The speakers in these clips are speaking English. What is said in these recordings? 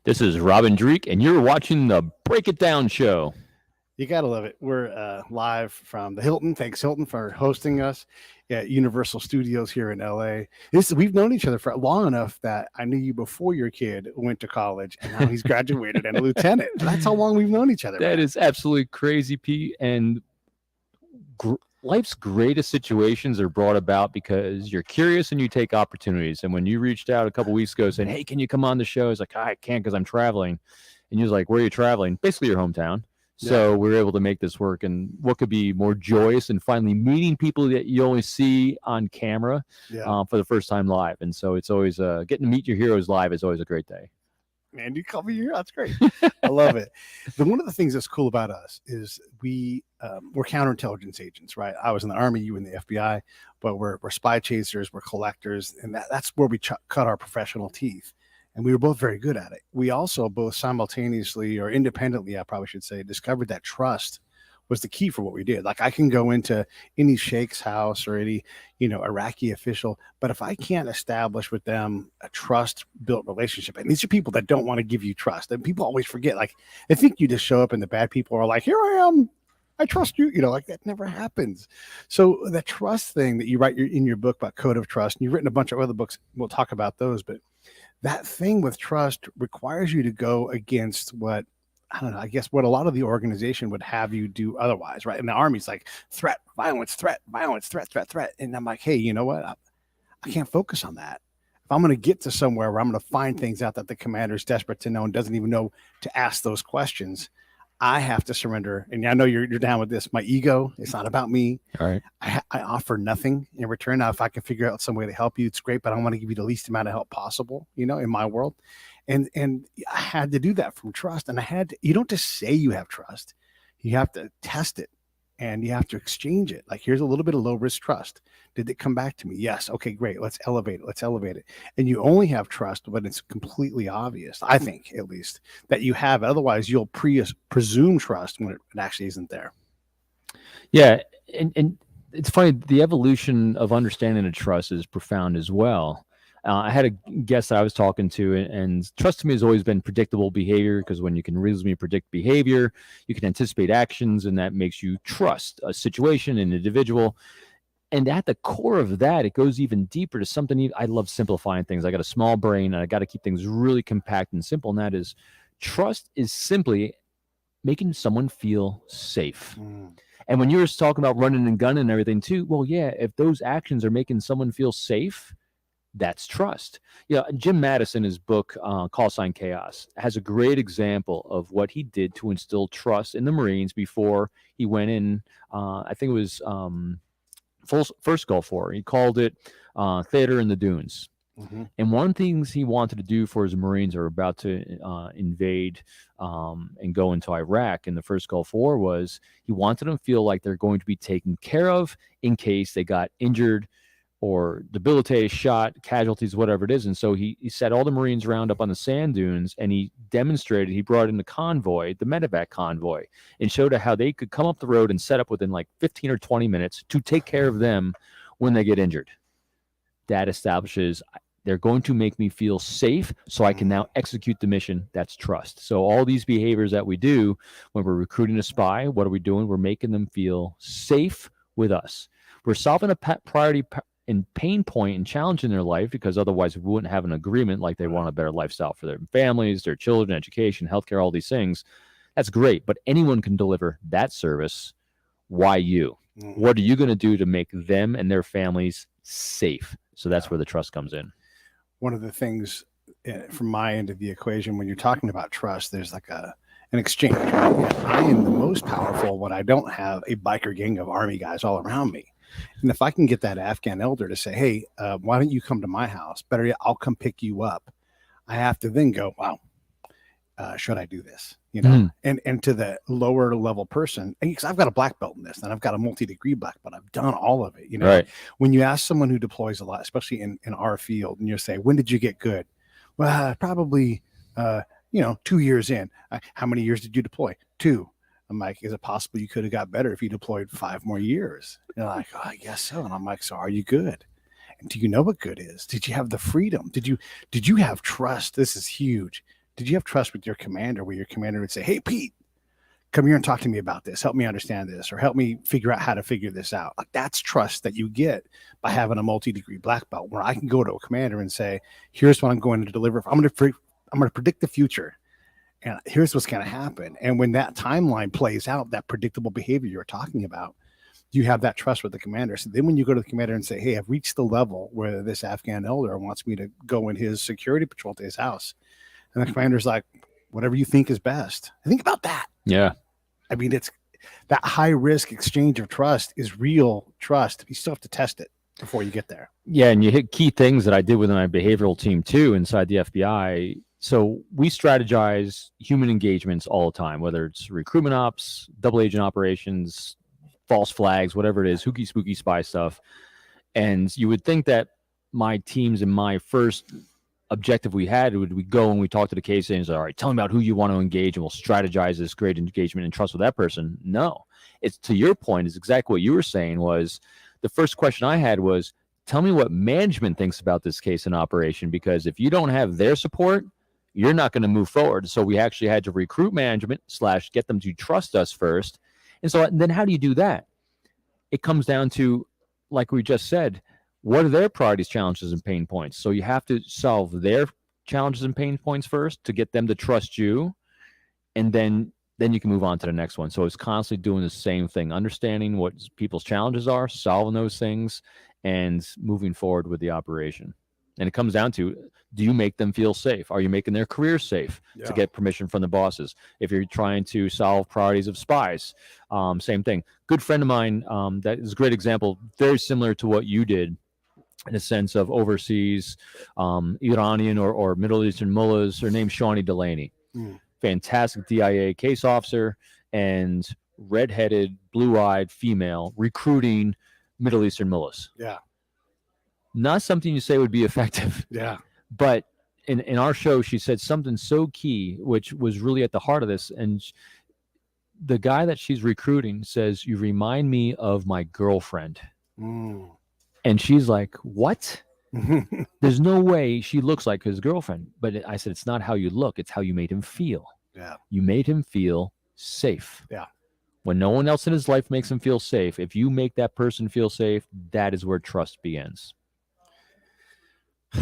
This is Robin Dreeke, and you're watching the Break It Down show. You got to love it. We're live from the Hilton. Thanks, Hilton, for hosting us at Universal Studios here in LA. We've known each other for long enough that I knew you before your kid went to college, and now he's graduated and a lieutenant. That's how long we've known each other. That is absolutely crazy, Pete. And life's greatest situations are brought about because you're curious and you take opportunities. And when you reached out a couple weeks ago saying, hey, can you come on the show? I was like, I can't because I'm traveling. And you was like, where are you traveling? Basically your hometown. So we were able to make this work, and what could be more joyous than finally meeting people that you only see on camera for the first time live. And so it's always getting to meet your heroes live is always a great day. Man, you call me your hero. That's great. I love it. One of the things that's cool about us is we're counterintelligence agents, right? I was in the Army, you in the FBI, but we're spy chasers, we're collectors, and that's where we cut our professional teeth. And we were both very good at it. We also both simultaneously or independently, I probably should say, discovered that trust was the key for what we did. Like I can go into any sheikh's house or any, Iraqi official, but if I can't establish with them a trust-built relationship, and these are people that don't want to give you trust, and people always forget, like they think you just show up and the bad people are like, here I am, I trust you, like that never happens. So the trust thing that you write in your book about Code of Trust, and you've written a bunch of other books, we'll talk about those, but that thing with trust requires you to go against what a lot of the organization would have you do otherwise, right? And the Army's like threat, violence, threat, violence, threat, threat, threat. And I'm like, hey, you know what? I can't focus on that. If I'm going to get to somewhere where I'm going to find things out that the commander is desperate to know and doesn't even know to ask those questions, I have to surrender. And I know you're down with this. My ego, it's not about me. All right. I offer nothing in return. Now, if I can figure out some way to help you, it's great, but I want to give you the least amount of help possible, in my world. And I had to do that from trust. And you don't just say you have trust. You have to test it and you have to exchange it. Like, here's a little bit of low risk trust. Did it come back to me? Yes. Okay, great. Let's elevate it. And you only have trust when it's completely obvious, I think, at least, that you have. Otherwise, you'll presume trust when it actually isn't there. Yeah. And it's funny. The evolution of understanding of trust is profound as well. I had a guest that I was talking to, and trust to me has always been predictable behavior, because when you can reasonably predict behavior, you can anticipate actions, and that makes you trust a situation, an individual. And at the core of that, it goes even deeper to something. I love simplifying things. I got a small brain, and I got to keep things really compact and simple. And that is, trust is simply making someone feel safe. And when you were talking about running and gunning and everything too, well, yeah, if those actions are making someone feel safe, that's trust. Jim Madison, his book, Call Sign Chaos, has a great example of what he did to instill trust in the Marines before he went in. I think it was first Gulf War. He called it Theater in the Dunes. Mm-hmm. And one of the things he wanted to do for his Marines who are about to invade and go into Iraq in the first Gulf War was he wanted them to feel like they're going to be taken care of in case they got injured or debilitated, shot, casualties, whatever it is. And so he set all the Marines round up on the sand dunes, and he brought in the convoy, the medevac convoy, and showed how they could come up the road and set up within like 15 or 20 minutes to take care of them when they get injured. That establishes they're going to make me feel safe so I can now execute the mission. That's trust. So all these behaviors that we do when we're recruiting a spy, what are we doing? We're making them feel safe with us. We're solving a priority and pain point and challenge in their life, because otherwise we wouldn't have an agreement like they want a better lifestyle for their families, their children, education, healthcare, all these things. That's great, but anyone can deliver that service. Why you? What are you going to do to make them and their families safe? So that's where the trust comes in. One of the things from my end of the equation, when you're talking about trust, there's like an exchange. Right? I am the most powerful when I don't have a biker gang of Army guys all around me. And if I can get that Afghan elder to say, hey, why don't you come to my house? Better yet, I'll come pick you up. I have to then go, wow, should I do this? And to the lower level person, because I've got a black belt in this, and I've got a multi-degree black belt. I've done all of it. Right. When you ask someone who deploys a lot, especially in our field, and you say, when did you get good? Well, probably, 2 years in. How many years did you deploy? 2. I'm like, is it possible you could have got better if you deployed 5 more years? And they're like, oh, I guess so. And I'm like, so are you good? And do you know what good is? Did you have the freedom? Did you have trust? This is huge. did you have trust with your commander where your commander would say, hey, Pete, come here and talk to me about this. Help me understand this, or help me figure out how to figure this out. Like, that's trust that you get by having a multi-degree black belt, where I can go to a commander and say, here's what I'm going to deliver. I'm going to predict the future, and here's what's going to happen. And when that timeline plays out, that predictable behavior you're talking about, you have that trust with the commander. So then when you go to the commander and say, hey, I've reached the level where this Afghan elder wants me to go in his security patrol to his house, and the commander's like, whatever you think is best. Think about that. Yeah. I mean, it's that high risk exchange of trust is real trust. You still have to test it before you get there. Yeah. And you hit key things that I did with my behavioral team too inside the FBI. So we strategize human engagements all the time, whether it's recruitment ops, double agent operations, false flags, whatever it is, hooky spooky spy stuff. And you would think that my teams in my first objective we go and we talk to the case agents, all right, tell me about who you want to engage and we'll strategize this great engagement and trust with that person. No, it's, to your point, is exactly what you were saying. Was the first question I had was, tell me what management thinks about this case in operation, because if you don't have their support, you're not going to move forward. So we actually had to recruit management / get them to trust us first. And so then how do you do that? It comes down to, like we just said, what are their priorities, challenges, and pain points? So you have to solve their challenges and pain points first to get them to trust you, and then you can move on to the next one. So it's constantly doing the same thing, understanding what people's challenges are, solving those things, and moving forward with the operation. And it comes down to, do you make them feel safe? Are you making their careers safe to get permission from the bosses? If you're trying to solve priorities of spies, same thing. Good friend of mine, that is a great example, very similar to what you did, in a sense of overseas Iranian or Middle Eastern mullahs. Her name's Shawnee Delaney. Fantastic DIA case officer and redheaded, blue-eyed female recruiting Middle Eastern mullahs. Yeah. Not something you say would be effective. Yeah. But in our show, she said something so key, which was really at the heart of this. And the guy that she's recruiting says, you remind me of my girlfriend. And she's like, what? There's no way she looks like his girlfriend. But I said, it's not how you look. It's how you made him feel. Yeah. You made him feel safe. Yeah. When no one else in his life makes him feel safe, if you make that person feel safe, that is where trust begins.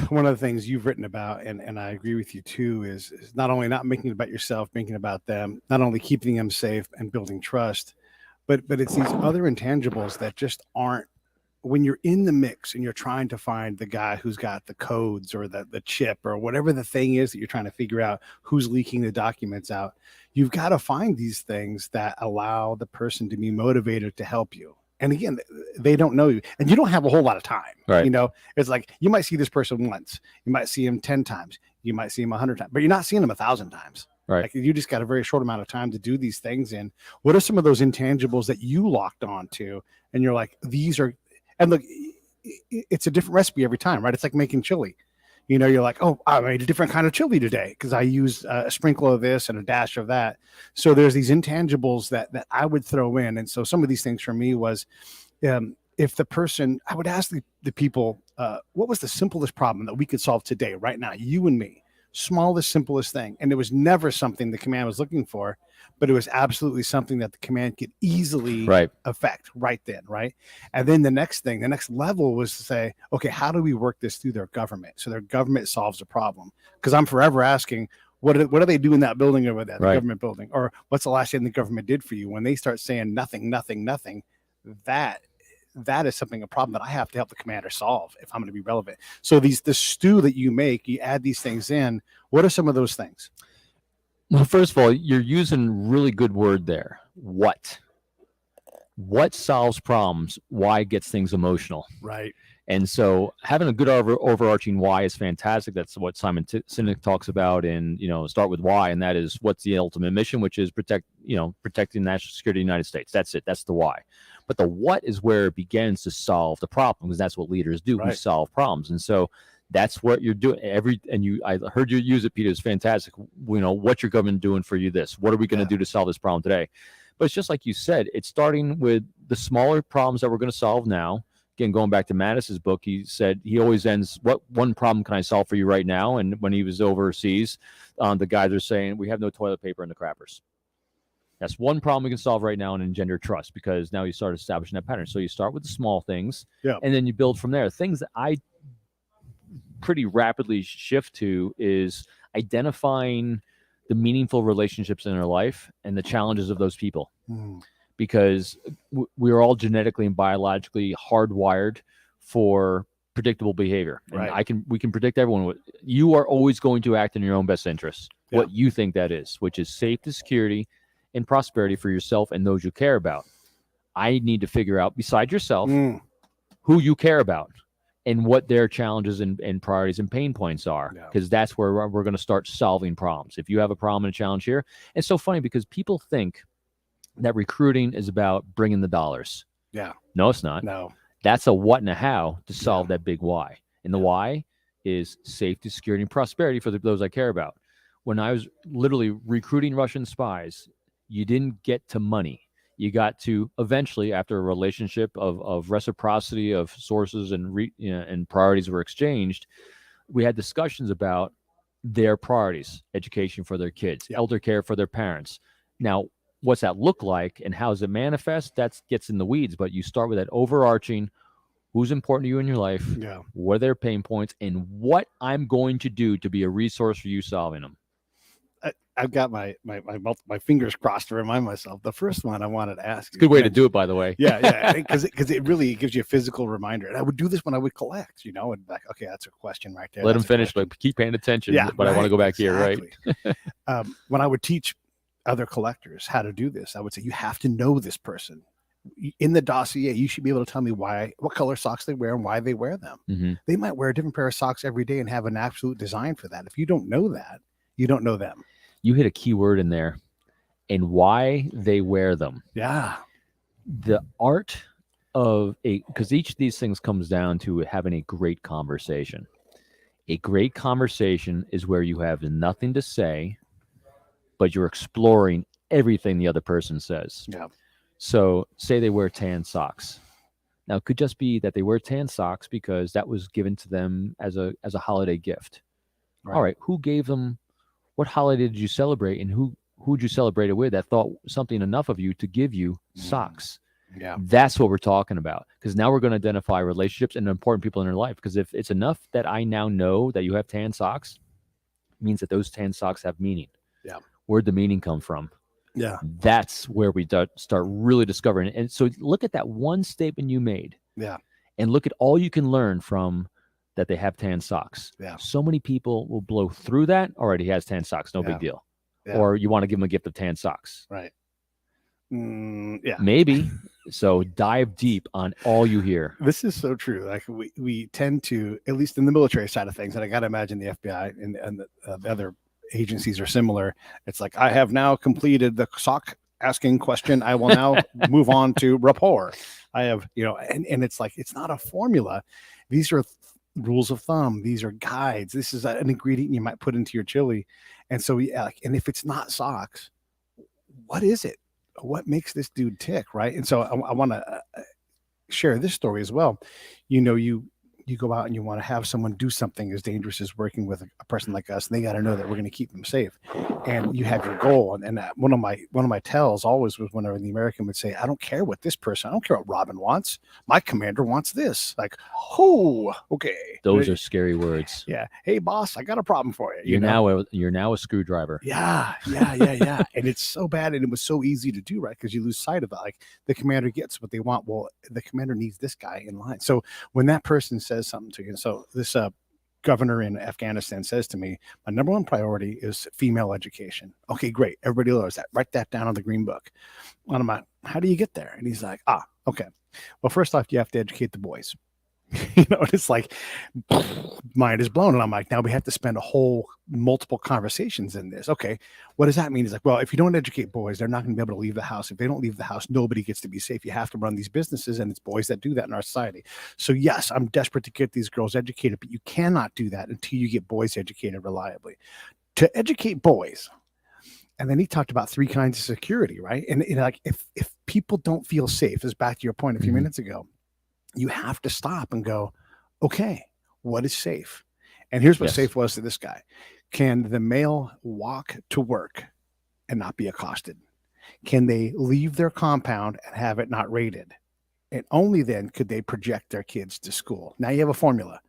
One of the things you've written about, and I agree with you too, is not only not making it about yourself, making it about them, not only keeping them safe and building trust, but it's these other intangibles that just aren't, when you're in the mix and you're trying to find the guy who's got the codes or the chip or whatever the thing is that you're trying to figure out who's leaking the documents out, you've got to find these things that allow the person to be motivated to help you. And again, they don't know you, and you don't have a whole lot of time. Right. You know, it's like you might see this person once, you might see him 10 times, you might see him 100 times, but you're not seeing him 1,000 times. Right. Like, you just got a very short amount of time to do these things. And what are some of those intangibles that you locked on to? And you're like, these are, and look, it's a different recipe every time, right? It's like making chili. You know, you're like, oh, I made a different kind of chili today because I used a sprinkle of this and a dash of that. So there's these intangibles that I would throw in. And so some of these things for me was, if the person, I would ask the people, what was the simplest problem that we could solve today, right now, you and me? Smallest, simplest thing. And it was never something the command was looking for, but it was absolutely something that the command could easily affect right then, right? And then the next level was to say, okay, how do we work this through their government? So their government solves a problem. Because I'm forever asking, what do they do in that building over there, the government building? Or what's the last thing the government did for you? When they start saying nothing, that is a problem that I have to help the commander solve if I'm going to be relevant. So the stew that you make, you add these things in. What are some of those things? Well, first of all, you're using really good word there. What solves problems? Why gets things emotional? Right. And so having a good overarching why is fantastic. That's what Simon Sinek talks about in, start with why. And that is, what's the ultimate mission, which is protecting national security of the United States. That's it. That's the why. But the what is where it begins to solve the problem, because that's what leaders do. We solve problems. And so that's what you're doing. I heard you use it, Peter. It's fantastic. What's your government doing for you this? What are we going to do to solve this problem today? But it's just like you said, it's starting with the smaller problems that we're going to solve now, again, going back to Mattis's book, he said he always ends, what one problem can I solve for you right now? And when he was overseas, the guys are saying, we have no toilet paper in the crappers. That's one problem we can solve right now and engender trust, because now you start establishing that pattern. So you start with the small things, and then you build from there. Things that I pretty rapidly shift to is identifying the meaningful relationships in our life and the challenges of those people. Because we are all genetically and biologically hardwired for predictable behavior. Right. And we can predict everyone. You are always going to act in your own best interests. What you think that is, which is safety, security, and prosperity for yourself and those you care about. I need to figure out, besides yourself, who you care about and what their challenges and priorities and pain points are, because that's where we're going to start solving problems. If you have a problem and a challenge here, it's so funny because people think that recruiting is about bringing the dollars. No, it's not. No. That's a what and a how to solve that big why. And the why is safety, security, and prosperity for those I care about. When I was literally recruiting Russian spies, you didn't get to money. You got to eventually, after a relationship of reciprocity of sources and priorities were exchanged, we had discussions about their priorities: education for their kids, elder care for their parents. Now, what's that look like and how does it manifest? That gets in the weeds, but you start with that overarching: who's important to you in your life, what are their pain points, and what I'm going to do to be a resource for you solving them. I've got my fingers crossed to remind myself. The first one I wanted to ask. It's a good way to do it, by the way. Because it really gives you a physical reminder. And I would do this when I would collect, and like, okay, that's a question right there. Let them finish, but keep paying attention. But I want to go back here, right? When I would teach other collectors how to do this, I would say, you have to know this person. In the dossier, you should be able to tell me what color socks they wear and why they wear them. They might wear a different pair of socks every day and have an absolute design for that. If you don't know that, you don't know them. You hit a key word in there, and why they wear them. The art of because each of these things comes down to having a great conversation. A great conversation is where you have nothing to say, but you're exploring everything the other person says. So say they wear tan socks. Now, it could just be that they wear tan socks because that was given to them as a holiday gift. All right, who gave them? What holiday did you celebrate, and who'd you celebrate it with that thought something enough of you to give you socks? That's what we're talking about, because now we're going to identify relationships and important people in their life. Because if it's enough that I now know that you have tan socks, it means that those tan socks have meaning. Where'd the meaning come from? That's where we start really discovering it. And so look at that one statement you made. And look at all you can learn from that they have tan socks. So many people will blow through that. All right, he has tan socks, no big deal. Or you want to give him a gift of tan socks. Maybe. So dive deep on all you hear. This is so true. Like we tend to, at least in the military side of things, and I got to imagine the FBI and the other agencies are similar. It's like, I have now completed the sock asking question. I will now move on to rapport. I have, and it's like, it's not a formula. These are rules of thumb. These are guides. This is an ingredient you might put into your chili. And so, and if it's not socks, what is it? What makes this dude tick? Right. And so I want to share this story as well. You go out and you want to have someone do something as dangerous as working with a person like us, and they got to know that we're going to keep them safe. And you have your goal. And one of my tells always was whenever the American would say, I don't care what this person, I don't care what Robin wants. My commander wants this. Like, oh, okay. Those are scary words. Hey, boss, I got a problem for you. You're now a screwdriver. And it's so bad. And it was so easy to do, right? Because you lose sight of it. Like, the commander gets what they want. Well, the commander needs this guy in line. So when that person says something to you, so this governor in Afghanistan says to me, my number one priority is female education. Okay, great. Everybody knows that. Write that down on the green book. And I'm like, how do you get there? And he's like, okay. Well, first off, you have to educate the boys. It's like, mind is blown. And I'm like, now we have to spend multiple conversations in this. Okay, what does that mean? He's like, well, if you don't educate boys, they're not going to be able to leave the house. If they don't leave the house, nobody gets to be safe. You have to run these businesses, and it's boys that do that in our society. So yes, I'm desperate to get these girls educated, but you cannot do that until you get boys educated reliably. To educate boys. And then he talked about 3 kinds of security, right? And like, if people don't feel safe, is back to your point a few minutes ago, you have to stop and go, okay, what is safe? And here's what Yes. safe was to this guy. Can the male walk to work and not be accosted? Can they leave their compound and have it not raided? And only then could they project their kids to school. Now you have a formula.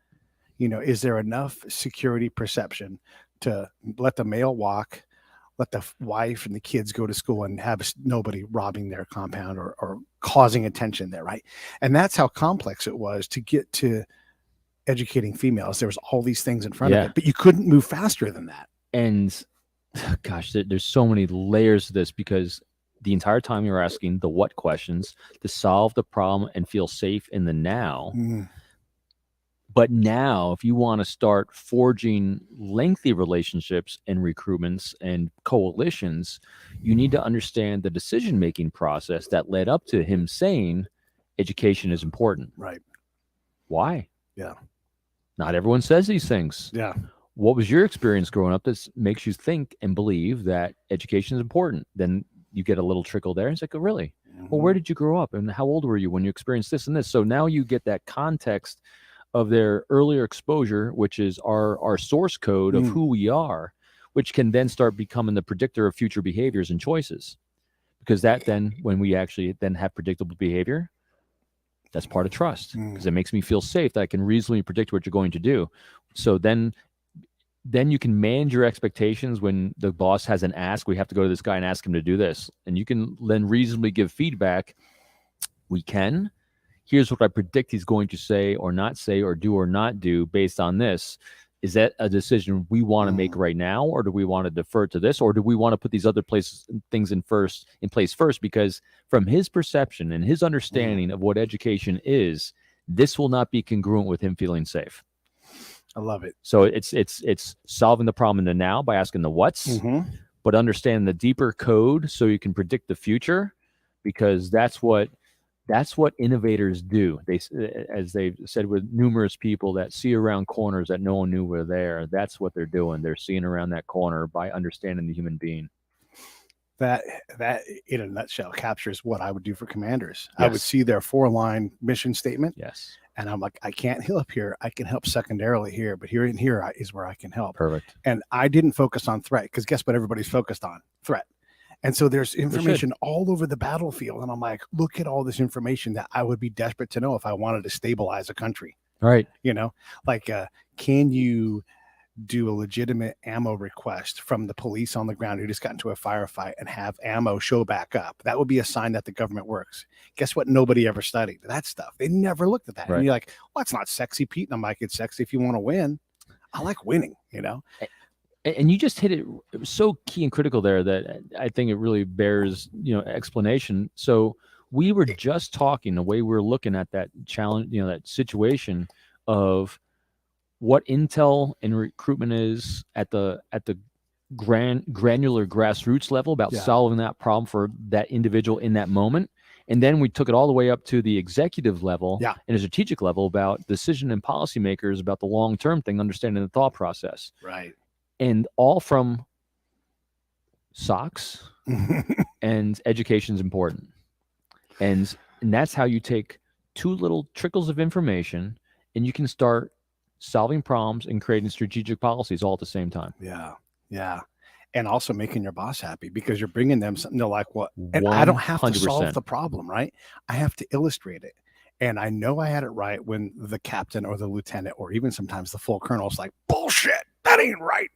Is there enough security perception to let the male walk, let the wife and the kids go to school and have nobody robbing their compound or causing attention there, right? And that's how complex it was to get to educating females. There was all these things in front of it, but you couldn't move faster than that. And gosh, there's so many layers to this, because the entire time you're asking the what questions to solve the problem and feel safe in the now. But now, if you want to start forging lengthy relationships and recruitments and coalitions, you need to understand the decision-making process that led up to him saying education is important. Right. Why? Yeah. Not everyone says these things. Yeah. What was your experience growing up that makes you think and believe that education is important? Then you get a little trickle there. It's like, oh, really? Well, where did you grow up? And how old were you when you experienced this and this? So now you get that context of their earlier exposure, which is our source code of who we are, which can then start becoming the predictor of future behaviors and choices. Because that then, when we actually then have predictable behavior, that's part of trust, because it makes me feel safe that I can reasonably predict what you're going to do. So then you can manage your expectations when the boss has an ask. We have to go to this guy and ask him to do this. And you can then reasonably give feedback. We can. Here's what I predict he's going to say or not say or do or not do based on this. Is that a decision we want to make right now, or do we want to defer to this, or do we want to put these other things in place first? Because from his perception and his understanding of what education is, this will not be congruent with him feeling safe. I love it. So it's solving the problem in the now by asking the what's, but understand the deeper code so you can predict the future, because that's what innovators do. They, as they've said with numerous people that see around corners that no one knew were there, that's what they're doing. They're seeing around that corner by understanding the human being. That in a nutshell captures what I would do for commanders. Yes. I would see their 4-line mission statement. Yes. And I'm like, I can't help here. I can help secondarily here, but here is where I can help. Perfect. And I didn't focus on threat, because guess what everybody's focused on? Threat. And so there's information all over the battlefield. And I'm like, look at all this information that I would be desperate to know if I wanted to stabilize a country. Right. Like, can you do a legitimate ammo request from the police on the ground who just got into a firefight and have ammo show back up? That would be a sign that the government works. Guess what? Nobody ever studied that stuff. They never looked at that. Right. And you're like, well, it's not sexy, Pete. And I'm like, it's sexy if you want to win. I like winning, And you just hit it. It was so key and critical there that I think it really bears, explanation. So we were just talking, the way we're looking at that challenge, that situation of what intel and recruitment is at the granular grassroots level about solving that problem for that individual in that moment. And then we took it all the way up to the executive level and a strategic level about decision and policymakers about the long-term thing, understanding the thought process. Right. And all from socks and education's important. And that's how you take two little trickles of information and you can start solving problems and creating strategic policies all at the same time. Yeah. Yeah. And also making your boss happy, because you're bringing them something to like what, and I don't have to solve the problem, right? I have to illustrate it. And I know I had it right when the captain or the lieutenant or even sometimes the full colonel's like, bullshit, that ain't right.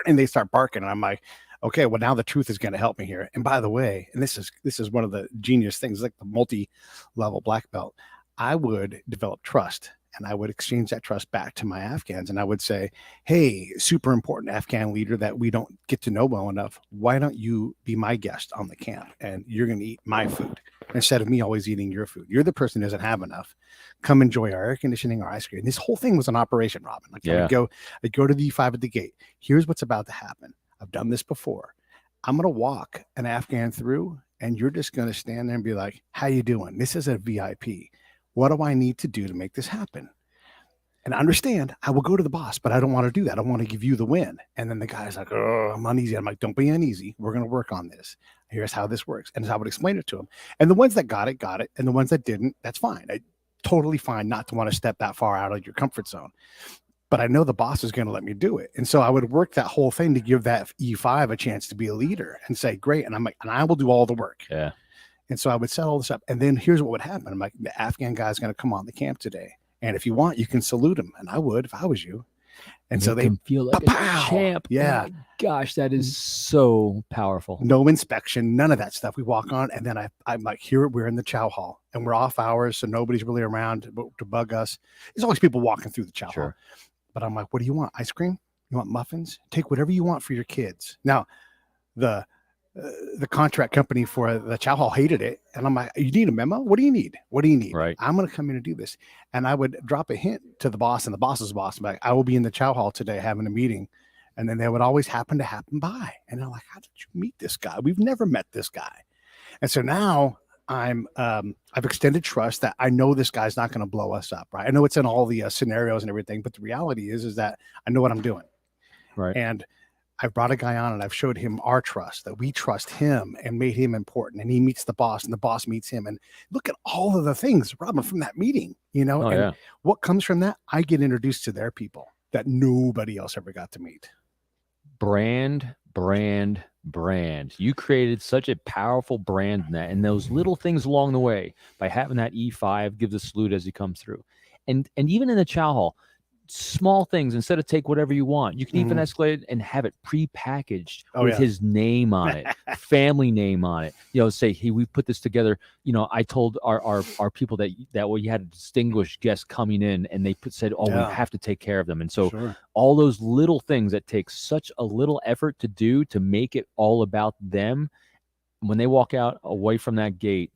And they start barking. And I'm like, okay, well, now the truth is going to help me here. And by the way, and this is one of the genius things, like the multi-level black belt, I would develop trust. And I would exchange that trust back to my Afghans. And I would say, hey, super important Afghan leader that we don't get to know well enough, why don't you be my guest on the camp? And you're going to eat my food instead of me always eating your food. You're the person who doesn't have enough. Come enjoy our air conditioning, our ice cream. And this whole thing was an operation, Robin. Like I'd go to the E5 at the gate. Here's what's about to happen. I've done this before. I'm going to walk an Afghan through, and you're just going to stand there and be like, how you doing? This is a VIP. What do I need to do to make this happen? And understand, I will go to the boss, but I don't want to do that. I want to give you the win. And then the guy's like, oh, I'm uneasy. I'm like, don't be uneasy. We're going to work on this. Here's how this works. And I would explain it to him. And the ones that got it. And the ones that didn't, that's fine. totally fine not to want to step that far out of your comfort zone. But I know the boss is going to let me do it. And so I would work that whole thing to give that E5 a chance to be a leader and say, great. And I'm like, and I will do all the work. Yeah. And so I would set all this up. And then here's what would happen. I'm like, the Afghan guy's going to come on the camp today. And if you want, you can salute him. And I would if I was you. And so they feel like a champ. Yeah. Oh my gosh, that is so powerful. No inspection, none of that stuff. We walk on, and then I'm like, here we're in the chow hall, and we're off hours, so nobody's really around to bug us. There's always people walking through the chow hall. But I'm like, what do you want? Ice cream? You want muffins? Take whatever you want for your kids. Now, the contract company for the chow hall hated it. And I'm like, you need a memo? What do you need? What do you need? Right. I'm going to come in and do this. And I would drop a hint to the boss and the boss's boss. I'm like, I will be in the chow hall today having a meeting. And then they would always happen by. And I'm like, how did you meet this guy? We've never met this guy. And so now I've extended trust that I know this guy's not going to blow us up. Right. I know it's in all the scenarios and everything, but the reality is that I know what I'm doing. Right. And I've brought a guy on and I've showed him our trust, that we trust him and made him important. And he meets the boss and the boss meets him. And look at all of the things, Robin, from that meeting, and what comes from that, I get introduced to their people that nobody else ever got to meet. Brand. You created such a powerful brand in that, and those little things along the way by having that E5 give the salute as he comes through. And even in the chow hall, small things, instead of take whatever you want, you can even escalate and have it pre-packaged with his name on it, family name on it. Say, hey, we put this together. I told our people that we had a distinguished guest coming in, and they said, we have to take care of them. And so all those little things that take such a little effort to do to make it all about them, when they walk out away from that gate,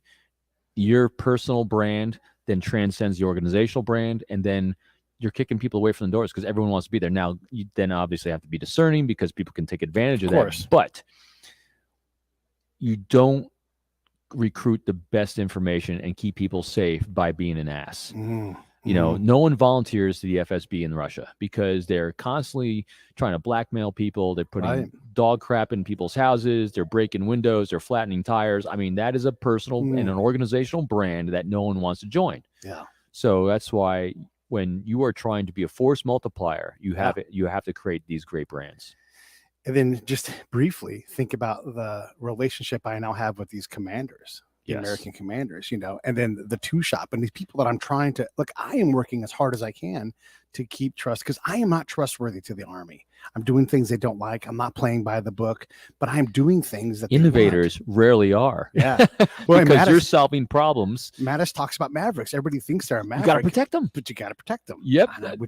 your personal brand then transcends the organizational brand, and then you're kicking people away from the doors because everyone wants to be there. Now, you then obviously have to be discerning because people can take advantage of that. But you don't recruit the best information and keep people safe by being an ass. No one volunteers to the FSB in Russia because they're constantly trying to blackmail people. They're putting dog crap in people's houses. They're breaking windows. They're flattening tires. I mean, that is a personal and an organizational brand that no one wants to join. Yeah. So that's why when you are trying to be a force multiplier, you have to create these great brands. And then just briefly think about the relationship I now have with these commanders, the American commanders, and then the two shop and these people that I'm trying to look. I am working as hard as I can to keep trust because I am not trustworthy to the Army. I'm doing things they don't like. I'm not playing by the book, but I'm doing things that innovators rarely are. Yeah. Well, because you're solving problems. Mattis talks about mavericks. Everybody thinks they're a maverick. You got to protect them. But you got to protect them. Yep. That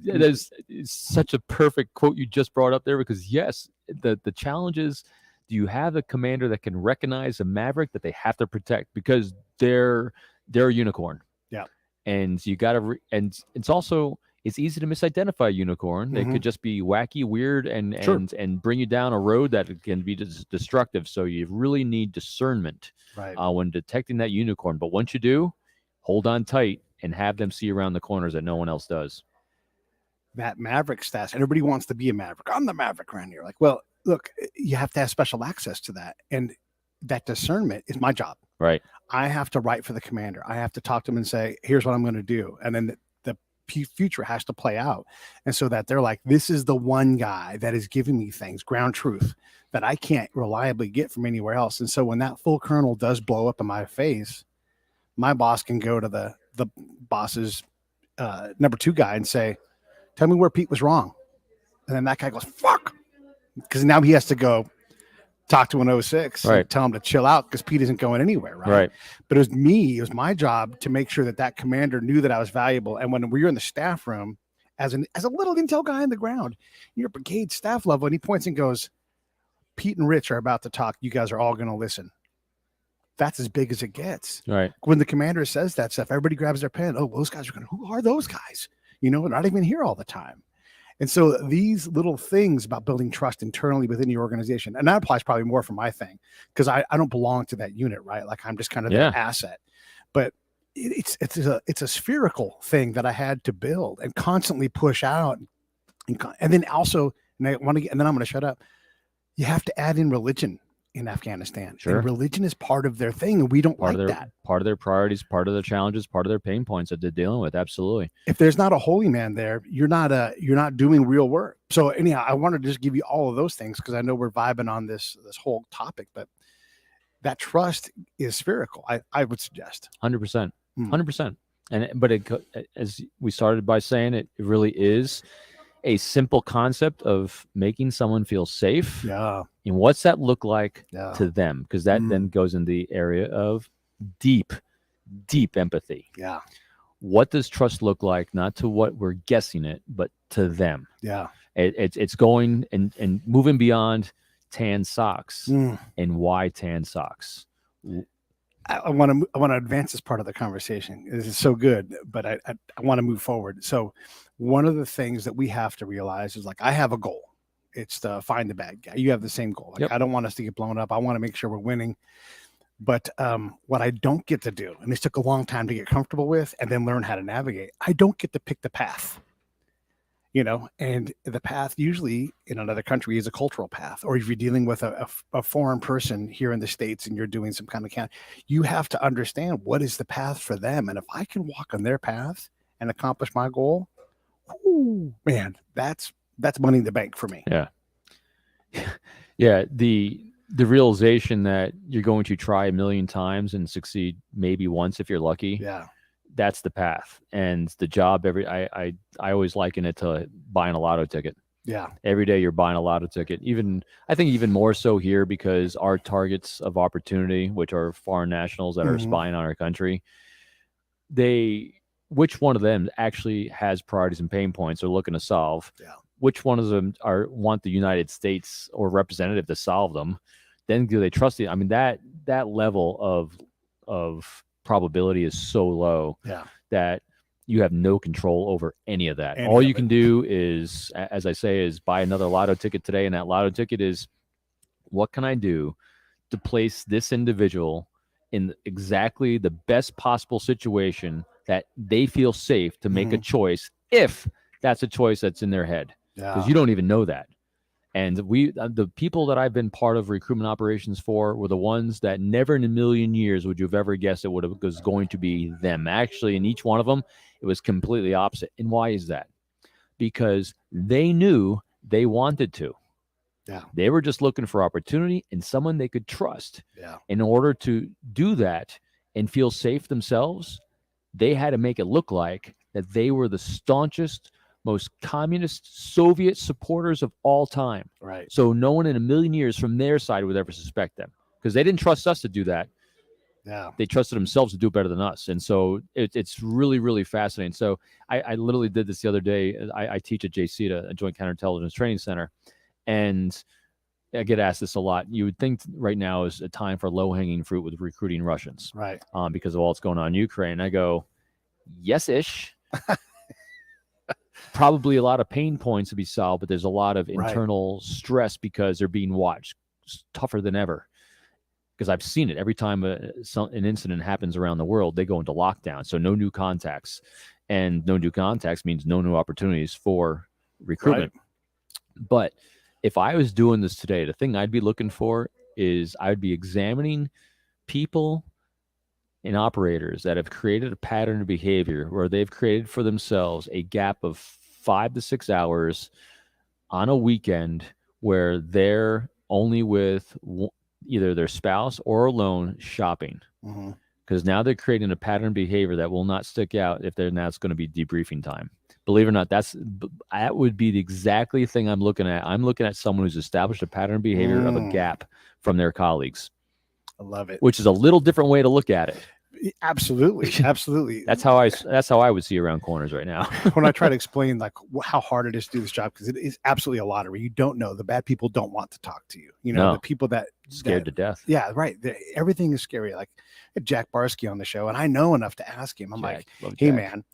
is such a perfect quote you just brought up there because, yes, the challenge is, do you have a commander that can recognize a maverick that they have to protect because they're a unicorn? Yeah. And you got to, and it's also, it's easy to misidentify a unicorn. They could just be wacky, weird, and bring you down a road that can be destructive. So you really need discernment when detecting that unicorn. But once you do, hold on tight and have them see around the corners that no one else does. That maverick stats. Everybody wants to be a maverick. I'm the maverick around here. Like, well, look, you have to have special access to that. And that discernment is my job. Right. I have to write for the commander. I have to talk to him and say, here's what I'm going to do. And then the future has to play out. And so that they're like, this is the one guy that is giving me things, ground truth that I can't reliably get from anywhere else. And so when that full kernel does blow up in my face, my boss can go to the boss's number 2 guy and say, tell me where Pete was wrong. And then that guy goes, fuck. Because now he has to go talk to an 06 and tell him to chill out because Pete isn't going anywhere. Right. But it was my job to make sure that commander knew that I was valuable. And when we're in the staff room as a little intel guy on the ground, you're brigade staff level, and he points and goes, Pete and Rich are about to talk. You guys are all going to listen. That's as big as it gets. Right. When the commander says that stuff, everybody grabs their pen. Oh, those guys are going to, who are those guys? They're not even here all the time. And so these little things about building trust internally within your organization, and that applies probably more for my thing, because I don't belong to that unit, right? Like I'm just kind of the asset. But it's a spherical thing that I had to build and constantly push out. And then also, and then I'm going to shut up. You have to add in religion in Afghanistan. Sure. And religion is part of their thing, and we don't Part like of their that. part of their priorities, part of their challenges, part of their pain points that they're dealing with. Absolutely. If there's not a holy man there, you're not doing real work. So anyhow, I wanted to just give you all of those things because I know we're vibing on this whole topic, but that trust is spherical. I would suggest 100%. Hmm. 100%. But as we started by saying, it really is a simple concept of making someone feel safe. Yeah. And what's that look like Yeah. to them? Because that then goes in the area of deep empathy. Yeah. What does trust look like? Not to what we're guessing it, but to them. Yeah. It's going and moving beyond tan socks. Mm. And why tan socks? I want to advance this part of the conversation. This is so good, but I want to move forward. So one of the things that we have to realize is, like, I have a goal. It's to find the bad guy. You have the same goal. Like, Yep. I don't want us to get blown up. I want to make sure we're winning. But what I don't get to do, and this took a long time to get comfortable with and then learn how to navigate, I don't get to pick the path. And the path usually in another country is a cultural path. Or if you're dealing with a foreign person here in the States and you're doing some kind of you have to understand what is the path for them. And if I can walk on their path and accomplish my goal, man, that's money in the bank for me. Yeah. Yeah. The realization that you're going to try a million times and succeed maybe once if you're lucky. Yeah. That's the path. And the job I always liken it to buying a lotto ticket. Yeah. Every day you're buying a lotto ticket. I think even more so here because our targets of opportunity, which are foreign nationals that are spying on our country, which one of them actually has priorities and pain points they're looking to solve? Yeah. Which one of them want the United States or representative to solve them? Then do they trust it? I mean, that level of probability is so low that you have no control over any of that. All you can do is, as I say, is buy another lotto ticket today. And that lotto ticket is, what can I do to place this individual in exactly the best possible situation that they feel safe to make a choice, if that's a choice that's in their head. Because you don't even know that. And the people that I've been part of recruitment operations for were the ones that never in a million years would you have ever guessed it was going to be them. Actually, in each one of them, it was completely opposite. And why is that? Because they knew they wanted to. Yeah. They were just looking for opportunity and someone they could trust. Yeah. In order to do that and feel safe themselves, they had to make it look like that they were the staunchest, most communist Soviet supporters of all time. Right. So no one in a million years from their side would ever suspect them, because they didn't trust us to do that. Yeah. They trusted themselves to do better than us. And so it's really, really fascinating. So I literally did this the other day. I teach at JCETA, a Joint Counterintelligence Training Center. And I get asked this a lot. You would think right now is a time for low-hanging fruit with recruiting Russians. Right. Because of all that's going on in Ukraine. I go, yes-ish. Probably a lot of pain points to be solved, but there's a lot of internal stress because they're being watched. It's tougher than ever. Because I've seen it every time an incident happens around the world, they go into lockdown. So no new contacts, and no new contacts means no new opportunities for recruitment. Right. But if I was doing this today, the thing I'd be looking for is I'd be examining people and operators that have created a pattern of behavior where they've created for themselves a gap of 5 to 6 hours on a weekend where they're only with either their spouse or alone shopping. Because now they're creating a pattern of behavior that will not stick out if now it's going to be debriefing time. Believe it or not, that would be the exactly thing I'm looking at. I'm looking at someone who's established a pattern of behavior of a gap from their colleagues. I love it. Which is a little different way to look at it. Absolutely. Absolutely. That's how I would see around corners right now. When I try to explain like how hard it is to do this job, because it is absolutely a lottery. You don't know. The bad people don't want to talk to you. The people that scared to death. Yeah, right. Everything is scary. Like Jack Barsky on the show, and I know enough to ask him. I'm like, hey man,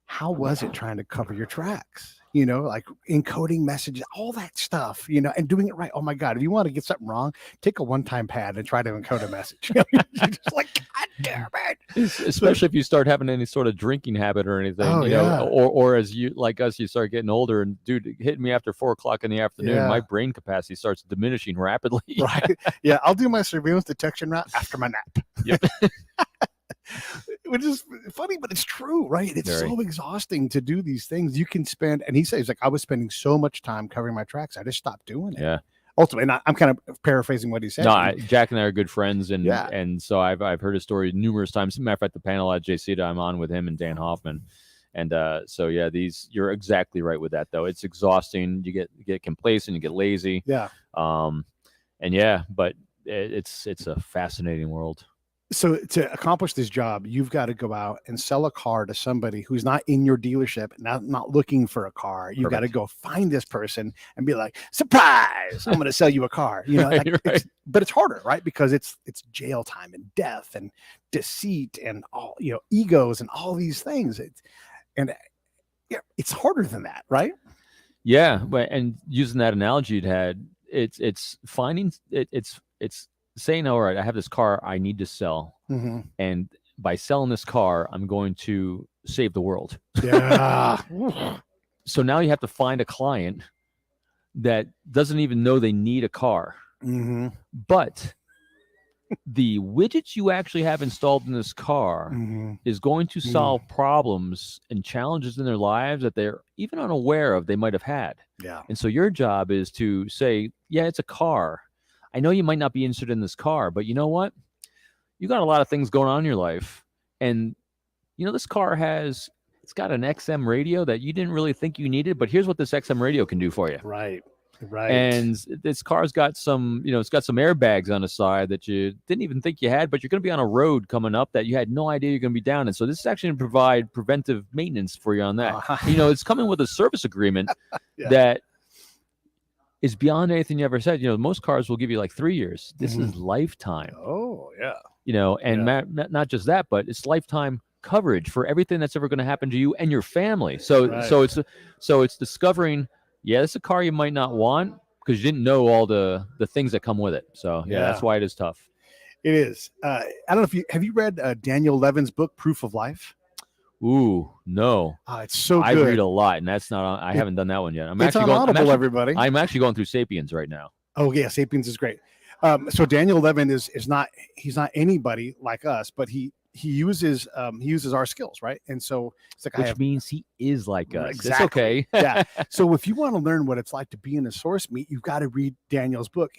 how was it trying to cover your tracks? like encoding messages, all that stuff, and doing it right. Oh my God, if you want to get something wrong, take a one-time pad and try to encode a message. You're just like, God damn it. Especially if you start having any sort of drinking habit or anything, Oh, yeah. or as you like us, you start getting older, and dude, hitting me after 4 o'clock in the afternoon, Yeah. my brain capacity starts diminishing rapidly. Right. Yeah. I'll do my surveillance detection route after my nap. Yep. Which is funny, but it's true, right? It's Very. so exhausting to do these things. You can spend, and he says, like, I was spending so much time covering my tracks, I just stopped doing it. Yeah. Ultimately, and I'm kind of paraphrasing what he said. No, Jack and I are good friends, and Yeah. and so I've heard his story numerous times. As a matter of fact, the panel at JC that I'm on with him and Dan Hoffman, and so yeah, you're exactly right with that though. It's exhausting. You get complacent, you get lazy. Yeah. And yeah, but it's a fascinating world. So to accomplish this job, you've got to go out and sell a car to somebody who's not in your dealership, not looking for a car. You've got to go find this person and be like, surprise, I'm going to sell you a car. Right. But it's harder, right? Because it's jail time and death and deceit and all, egos and all these things. It's harder than that, right? Yeah, but and using that analogy you'd had, it's finding it's saying, all right, I have this car I need to sell. Mm-hmm. And by selling this car, I'm going to save the world. Yeah. So now you have to find a client that doesn't even know they need a car. Mm-hmm. But the widgets you actually have installed in this car mm-hmm. is going to solve problems and challenges in their lives that they're even unaware of they might have had. Yeah. And so your job is to say, yeah, it's a car. I know you might not be interested in this car, but you know what? You got a lot of things going on in your life. And, this car it's got an XM radio that you didn't really think you needed, but here's what this XM radio can do for you. Right. And this car's got some, it's got some airbags on the side that you didn't even think you had, but you're going to be on a road coming up that you had no idea you're going to be down in. So this is actually going to provide preventive maintenance for you on that. It's coming with a service agreement that is beyond anything you ever said. Most cars will give you like 3 years. This is lifetime. Oh, yeah. Not just that, but it's lifetime coverage for everything that's ever going to happen to you and your family. So it's discovering, it's a car you might not want because you didn't know all the things that come with it. So that's why it is tough. It is. I don't know if you read Daniel Levin's book, Proof of Life? Ooh, no. It's so good. I read a lot, and that's not. I haven't done that one yet. It's on Audible, everybody. I'm actually going through Sapiens right now. Oh yeah, Sapiens is great. So Daniel Levin is not. He's not anybody like us, but he uses our skills, right? And so it's like which means he is like us. Exactly. It's okay. Yeah. So if you want to learn what it's like to be in a source meet, you've got to read Daniel's book.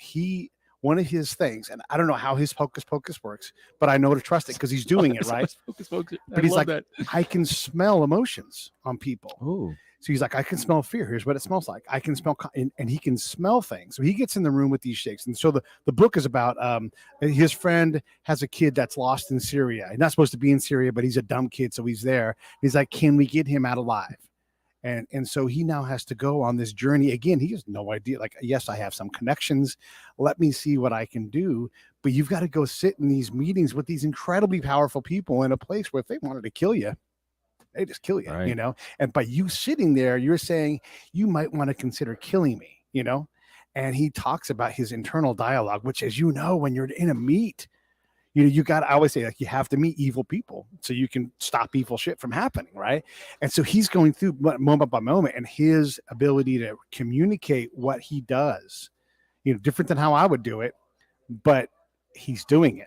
One of his things, and I don't know how his hocus pocus works, but I know to trust it because he's doing it right. But he's like, I can smell emotions on people. Oh, so he's like, I can smell fear. Here's what it smells like. I can smell, and he can smell things. So he gets in the room with these sheikhs. And so the book is about his friend has a kid that's lost in Syria. He's not supposed to be in Syria, but he's a dumb kid, so he's there. He's like, can we get him out alive? And so he now has to go on this journey again. He has no idea. Like, yes, I have some connections. Let me see what I can do. But you've got to go sit in these meetings with these incredibly powerful people in a place where if they wanted to kill you, they just kill you, right. And by you sitting there, you're saying you might want to consider killing me, And he talks about his internal dialogue, which, as you know, when you're in a meet, you got to always say, like, you have to meet evil people so you can stop evil shit from happening, right? And so he's going through moment by moment, and his ability to communicate what he does, different than how I would do it, but he's doing it.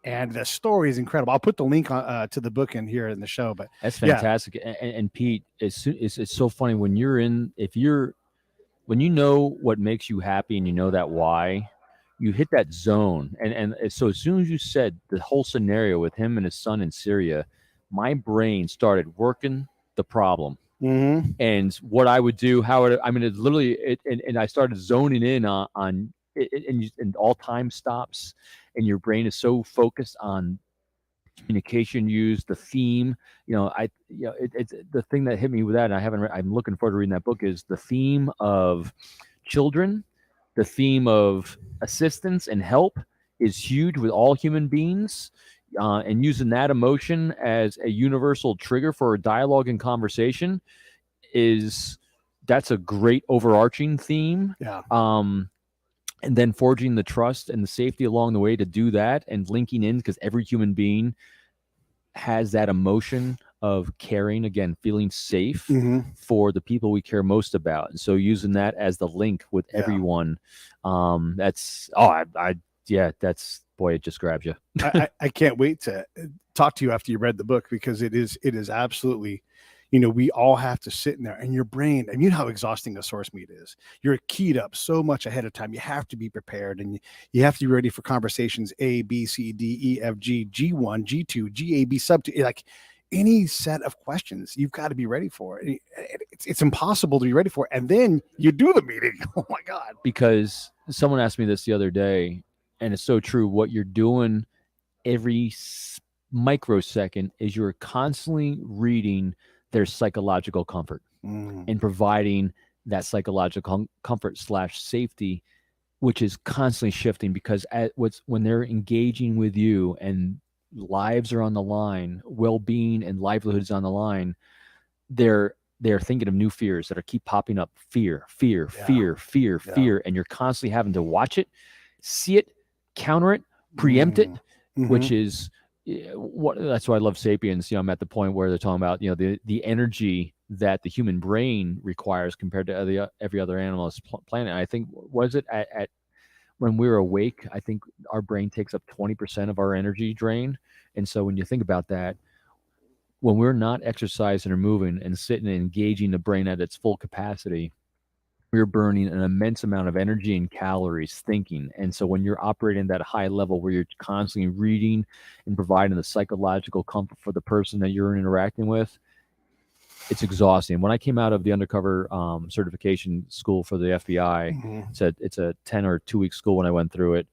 And the story is incredible. I'll put the link to the book in here in the show. But that's fantastic. Yeah. And Pete, it's so funny when when you know what makes you happy and you know that why, you hit that zone. And so as soon as you said the whole scenario with him and his son in Syria, my brain started working the problem. Mm-hmm. And what I would do, it literally, and I started zoning in on it, and all time stops, and your brain is so focused on communication use, the theme. It's the thing that hit me with that, and I'm looking forward to reading that book, is the theme of children. The theme of assistance and help is huge with all human beings, and using that emotion as a universal trigger for a dialogue and conversation is that's a great overarching theme. Yeah. And then forging the trust and the safety along the way to do that, and linking in, because every human being has that emotion of caring, again, feeling safe for the people we care most about. And so using that as the link with everyone, that's, that's, boy, it just grabs you. I can't wait to talk to you after you read the book, because it is absolutely, you know, we all have to sit in there, and your brain, and you know how exhausting a source meet is. You're keyed up so much ahead of time. You have to be prepared, and you have to be ready for conversations A, B, C, D, E, F, G, G1, G2, GAB, sub 2, like any set of questions you've got to be ready for. It's impossible to be ready for. And then you do the meeting. Oh my God. Because someone asked me this the other day, and it's so true. What you're doing every microsecond is you're constantly reading their psychological comfort and providing that psychological comfort / safety, which is constantly shifting, because when they're engaging with you and lives are on the line, well-being and livelihoods on the line, they're thinking of new fears that are keep popping up. Fear, and you're constantly having to watch it, see it, counter it, preempt it, which is that's why I love Sapiens. You know, I'm at the point where they're talking about, you know, the energy that the human brain requires compared to every other animal on this planet. I think, was it at when we're awake, I think our brain takes up 20% of our energy drain. And so when you think about that, when we're not exercising or moving and sitting and engaging the brain at its full capacity, we're burning an immense amount of energy and calories thinking. And so when you're operating at that high level where you're constantly reading and providing the psychological comfort for the person that you're interacting with, it's exhausting. When I came out of the undercover certification school for the FBI, it's a 10 or 2 week school. When I went through it,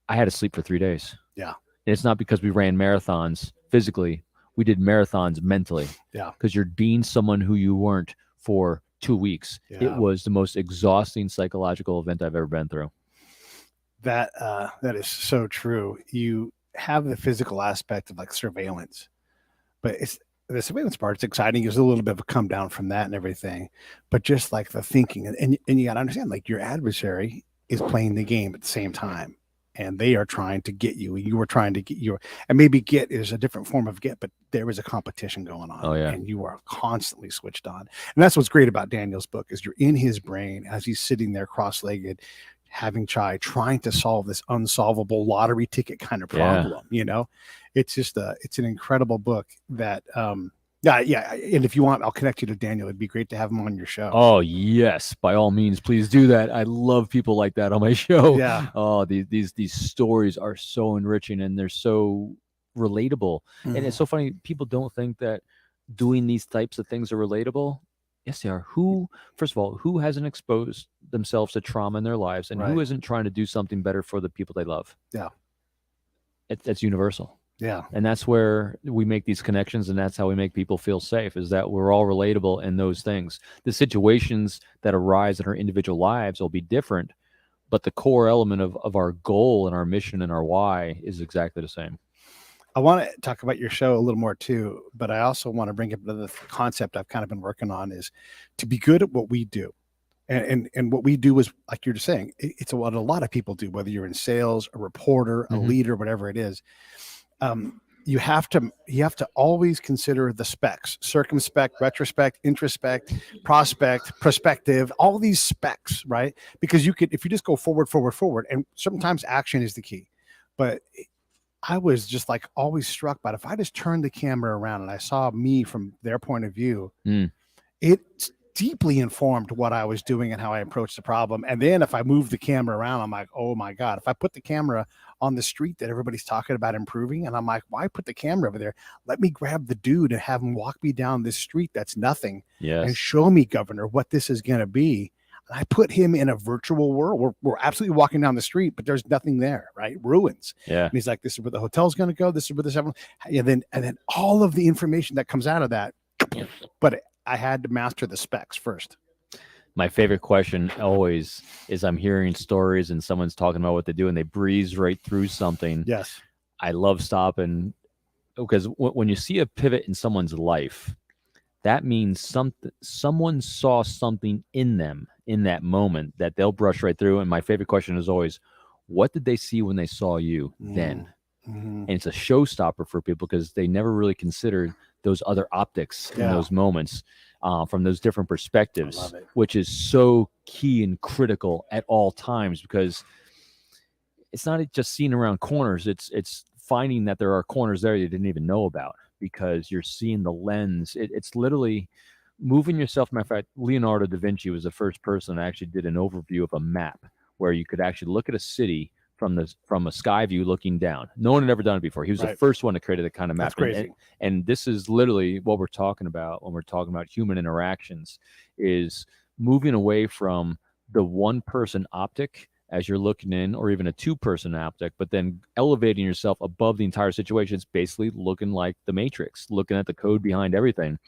I had to sleep for 3 days. Yeah. And it's not because we ran marathons physically. We did marathons mentally. Yeah. Because you're being someone who you weren't for 2 weeks. Yeah. It was the most exhausting psychological event I've ever been through. That is so true. You have the physical aspect of like surveillance, but the surveillance part. It's exciting. There's a little bit of a come down from that and everything, but just like the thinking, and you got to understand, like, your adversary is playing the game at the same time, and they are trying to get you, and you are trying to get your, and maybe get is a different form of get, but there is a competition going on. Oh, yeah. And you are constantly switched on. And that's what's great about Daniel's book, is you're in his brain as he's sitting there cross-legged, having chai, trying to solve this unsolvable lottery ticket kind of problem. You know, it's just it's an incredible book that, And if you want, I'll connect you to Daniel. It'd be great to have him on your show. Oh yes, by all means, please do that. I love people like that on my show. Yeah. Oh, these stories are so enriching, and they're so relatable. And it's so funny. People don't think that doing these types of things are relatable. Yes, they are. First of all, who hasn't exposed themselves to trauma in their lives, and who isn't trying to do something better for the people they love? Yeah. It's universal. Yeah. And that's where we make these connections, and that's how we make people feel safe, is that we're all relatable in those things. The situations that arise in our individual lives will be different, but the core element of our goal and our mission and our why is exactly the same. I want to talk about your show a little more too, but I also want to bring up another concept I've kind of been working on, is to be good at what we do. And what we do is, like you're just saying, it's what a lot of people do, whether you're in sales, a reporter, a leader, whatever it is. You have to always consider the specs: circumspect, retrospect, introspect, prospect, prospective, all these specs, right? Because if you just go forward, and sometimes action is the key. But I was just like always struck by it. If I just turned the camera around and I saw me from their point of view, it deeply informed what I was doing and how I approached the problem. And then if I moved the camera around, I'm like, oh my God, if I put the camera on the street that everybody's talking about improving, and I'm like, why put the camera over there? Let me grab the dude and have him walk me down this street that's nothing, and show me, Governor, what this is going to be. And I put him in a virtual world. We're absolutely walking down the street, but there's nothing there, right? Ruins. Yeah. And he's like, this is where the hotel's going to go. This is where this, and then all of the information that comes out of that. But I had to master the specs first. My favorite question always is, I'm hearing stories and someone's talking about what they do and they breeze right through something. Yes. I love stopping, because when you see a pivot in someone's life, that means someone saw something in them in that moment that they'll brush right through. And my favorite question is always, what did they see when they saw you then? Mm-hmm. And it's a showstopper for people because they never really considered those other optics in those moments from those different perspectives, which is so key and critical at all times, because it's not just seeing around corners. It's finding that there are corners there you didn't even know about, because you're seeing the lens. It's literally moving yourself. Matter of fact, Leonardo da Vinci was the first person that actually did an overview of a map where you could actually look at a city from a sky view looking down. No one had ever done it before. He was the first one to create that kind of map. That's crazy. And this is literally what we're talking about when we're talking about human interactions, is moving away from the one person optic as you're looking in, or even a two-person optic, but then elevating yourself above the entire situation. It's basically looking like the Matrix, looking at the code behind everything,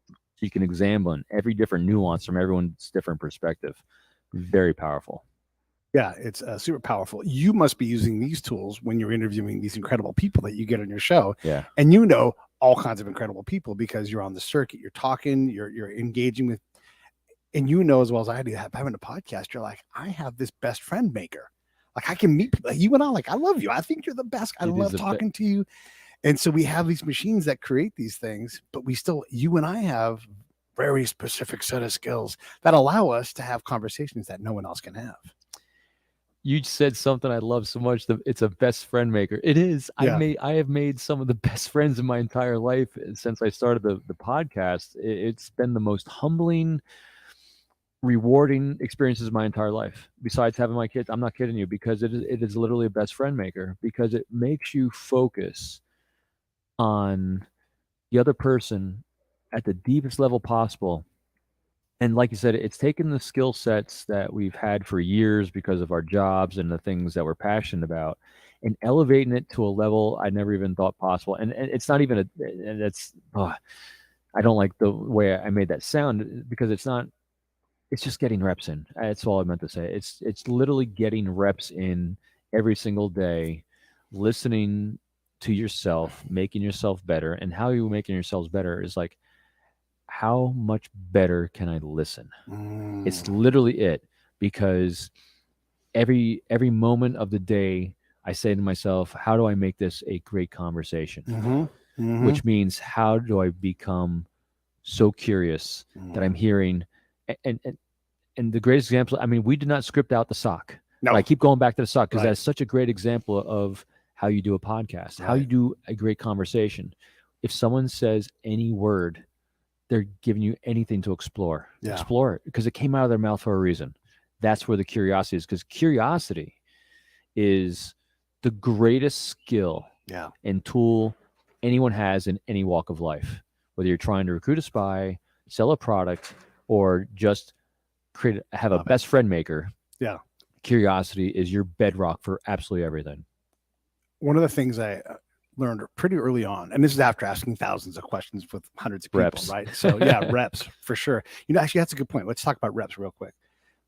so you can examine every different nuance from everyone's different perspective. Very powerful. Yeah, it's super powerful. You must be using these tools when you're interviewing these incredible people that you get on your show. Yeah. And you know all kinds of incredible people because you're on the circuit, you're talking, you're engaging with, and you know as well as I do, having a podcast, you're like, I have this best friend maker. Like I can meet people like you and I, like, I love you. I think you're the best. I love talking to you. And so we have these machines that create these things, but you and I have very specific set of skills that allow us to have conversations that no one else can have. You said something I love so much. It's a best friend maker. It is. Yeah. I have made some of the best friends in my entire life since I started the podcast. It's been the most humbling, rewarding experiences of my entire life. Besides having my kids, I'm not kidding you, because it is literally a best friend maker, because it makes you focus on the other person at the deepest level possible. And like you said, it's taken the skill sets that we've had for years because of our jobs and the things that we're passionate about, and elevating it to a level I never even thought possible. And it's not even I don't like the way I made that sound, because it's not. It's just getting reps in. That's all I meant to say. It's literally getting reps in every single day, listening to yourself, making yourself better. And how you're making yourselves better is like, how much better can I listen? It's literally it, because every moment of the day I say to myself, how do I make this a great conversation? Which means, how do I become so curious that I'm hearing? And the greatest example, I mean, we did not script out the sock. No. I keep going back to the sock because that's such a great example of how you do a podcast, how you do a great conversation. If someone says any word, they're giving you anything to explore. Explore it, because it came out of their mouth for a reason. That's where the curiosity is, because curiosity is the greatest skill and tool anyone has in any walk of life. Whether you're trying to recruit a spy, sell a product, or just have a best friend maker. Yeah. Curiosity is your bedrock for absolutely everything. One of the things I learned pretty early on, and this is after asking thousands of questions with hundreds of people, right? So reps for sure. You know, actually, that's a good point. Let's talk about reps real quick.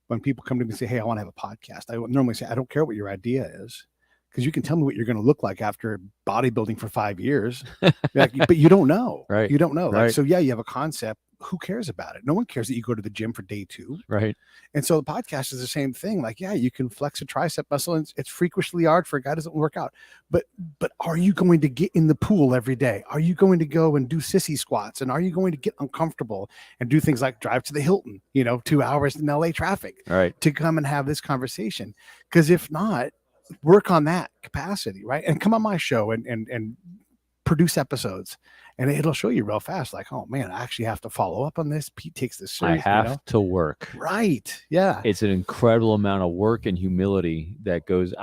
When people come to me and say, hey, I want to have a podcast, I normally say, I don't care what your idea is, because you can tell me what you're going to look like after bodybuilding for 5 years, but you don't know. Right. You don't know. Like, so you have a concept. Who cares about it? No one cares that you go to the gym for day 2. Right. And so the podcast is the same thing. Like, you can flex a tricep muscle, and it's freakishly hard for a guy who doesn't work out. But are you going to get in the pool every day? Are you going to go and do sissy squats? And are you going to get uncomfortable and do things like drive to the Hilton, 2 hours in LA traffic to come and have this conversation? Because if not, work on that capacity, right? And come on my show and produce episodes. And it'll show you real fast, like, oh man, I actually have to follow up on this. Pete takes this serious. I have to work. Right. Yeah. It's an incredible amount of work and humility that goes.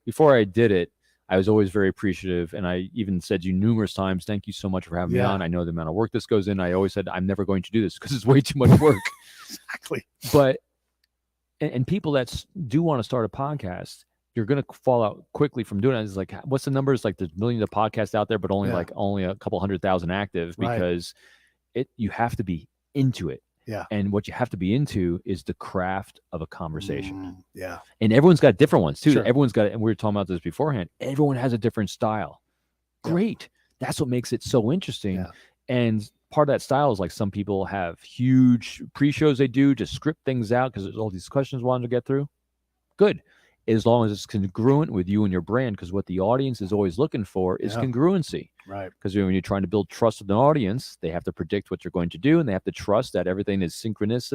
Before I did it, I was always very appreciative. And I even said to you numerous times, thank you so much for having me on. I know the amount of work this goes in. I always said, I'm never going to do this because it's way too much work. Exactly. But, and people that do want to start a podcast, you're going to fall out quickly from doing it. It's like, what's the numbers? Like, there's millions of podcasts out there, but only a couple 100,000 active, because you have to be into it. Yeah. And what you have to be into is the craft of a conversation. Yeah. And everyone's got different ones too. Sure. Everyone's got, and we were talking about this beforehand, everyone has a different style. Great. That's what makes it so interesting. Yeah. And part of that style is like some people have huge pre-shows they do to script things out because there's all these questions wanting to get through. Good. As long as it's congruent with you and your brand, because what the audience is always looking for is congruency. Right. Because when you're trying to build trust with an audience, they have to predict what you're going to do, and they have to trust that everything is synchronous,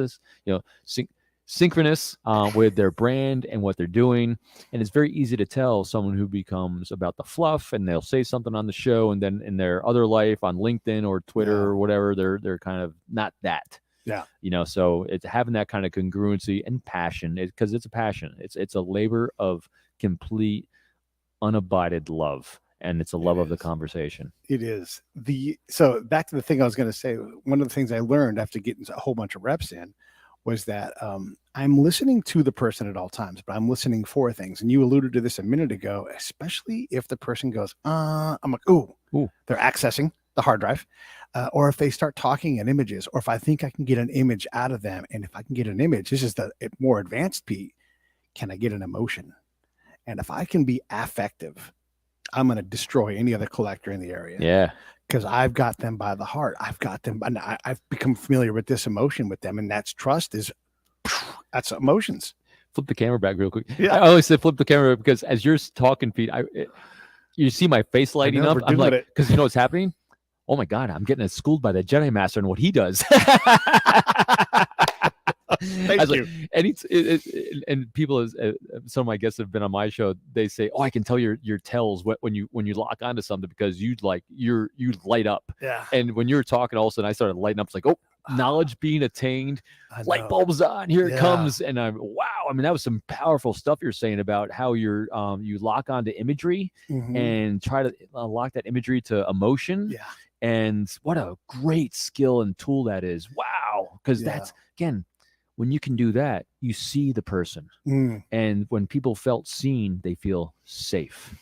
synchronous with their brand and what they're doing. And it's very easy to tell someone who becomes about the fluff, and they'll say something on the show, and then in their other life on LinkedIn or Twitter or whatever, they're kind of not that. Yeah. So it's having that kind of congruency and passion, because it's a passion. It's a labor of complete, unabided love, and it's a love of the conversation. It is. So back to the thing I was going to say, one of the things I learned after getting a whole bunch of reps in was that I'm listening to the person at all times, but I'm listening for things. And you alluded to this a minute ago, especially if the person goes, I'm like, ooh, they're accessing the hard drive. Or if they start talking in images, or if I think I can get an image out of them. And if I can get an image, this is the more advanced Pete, can I get an emotion? And if I can be affective, I'm going to destroy any other collector in the area. Yeah. Because I've got them by the heart. I've got them, and I've become familiar with this emotion with them. And that's trust that's emotions. Flip the camera back real quick. Yeah. I always say flip the camera because as you're talking, Pete, you see my face lighting up. I'm like, because you know what's happening? Oh my God, I'm getting schooled by the Jedi Master and what he does. Thank you. Like, and people, some of my guests have been on my show. They say, "Oh, I can tell your tells when you lock onto something because you light up." Yeah. And when you're talking, all of a sudden I started lighting up. It's like, oh, knowledge being attained, light bulbs on. Here it comes, and I'm wow. I mean, that was some powerful stuff you're saying about how you lock onto imagery and try to lock that imagery to emotion. Yeah. And what a great skill and tool that is. Wow. Because that's, again, when you can do that, you see the person. And when people felt seen, they feel safe.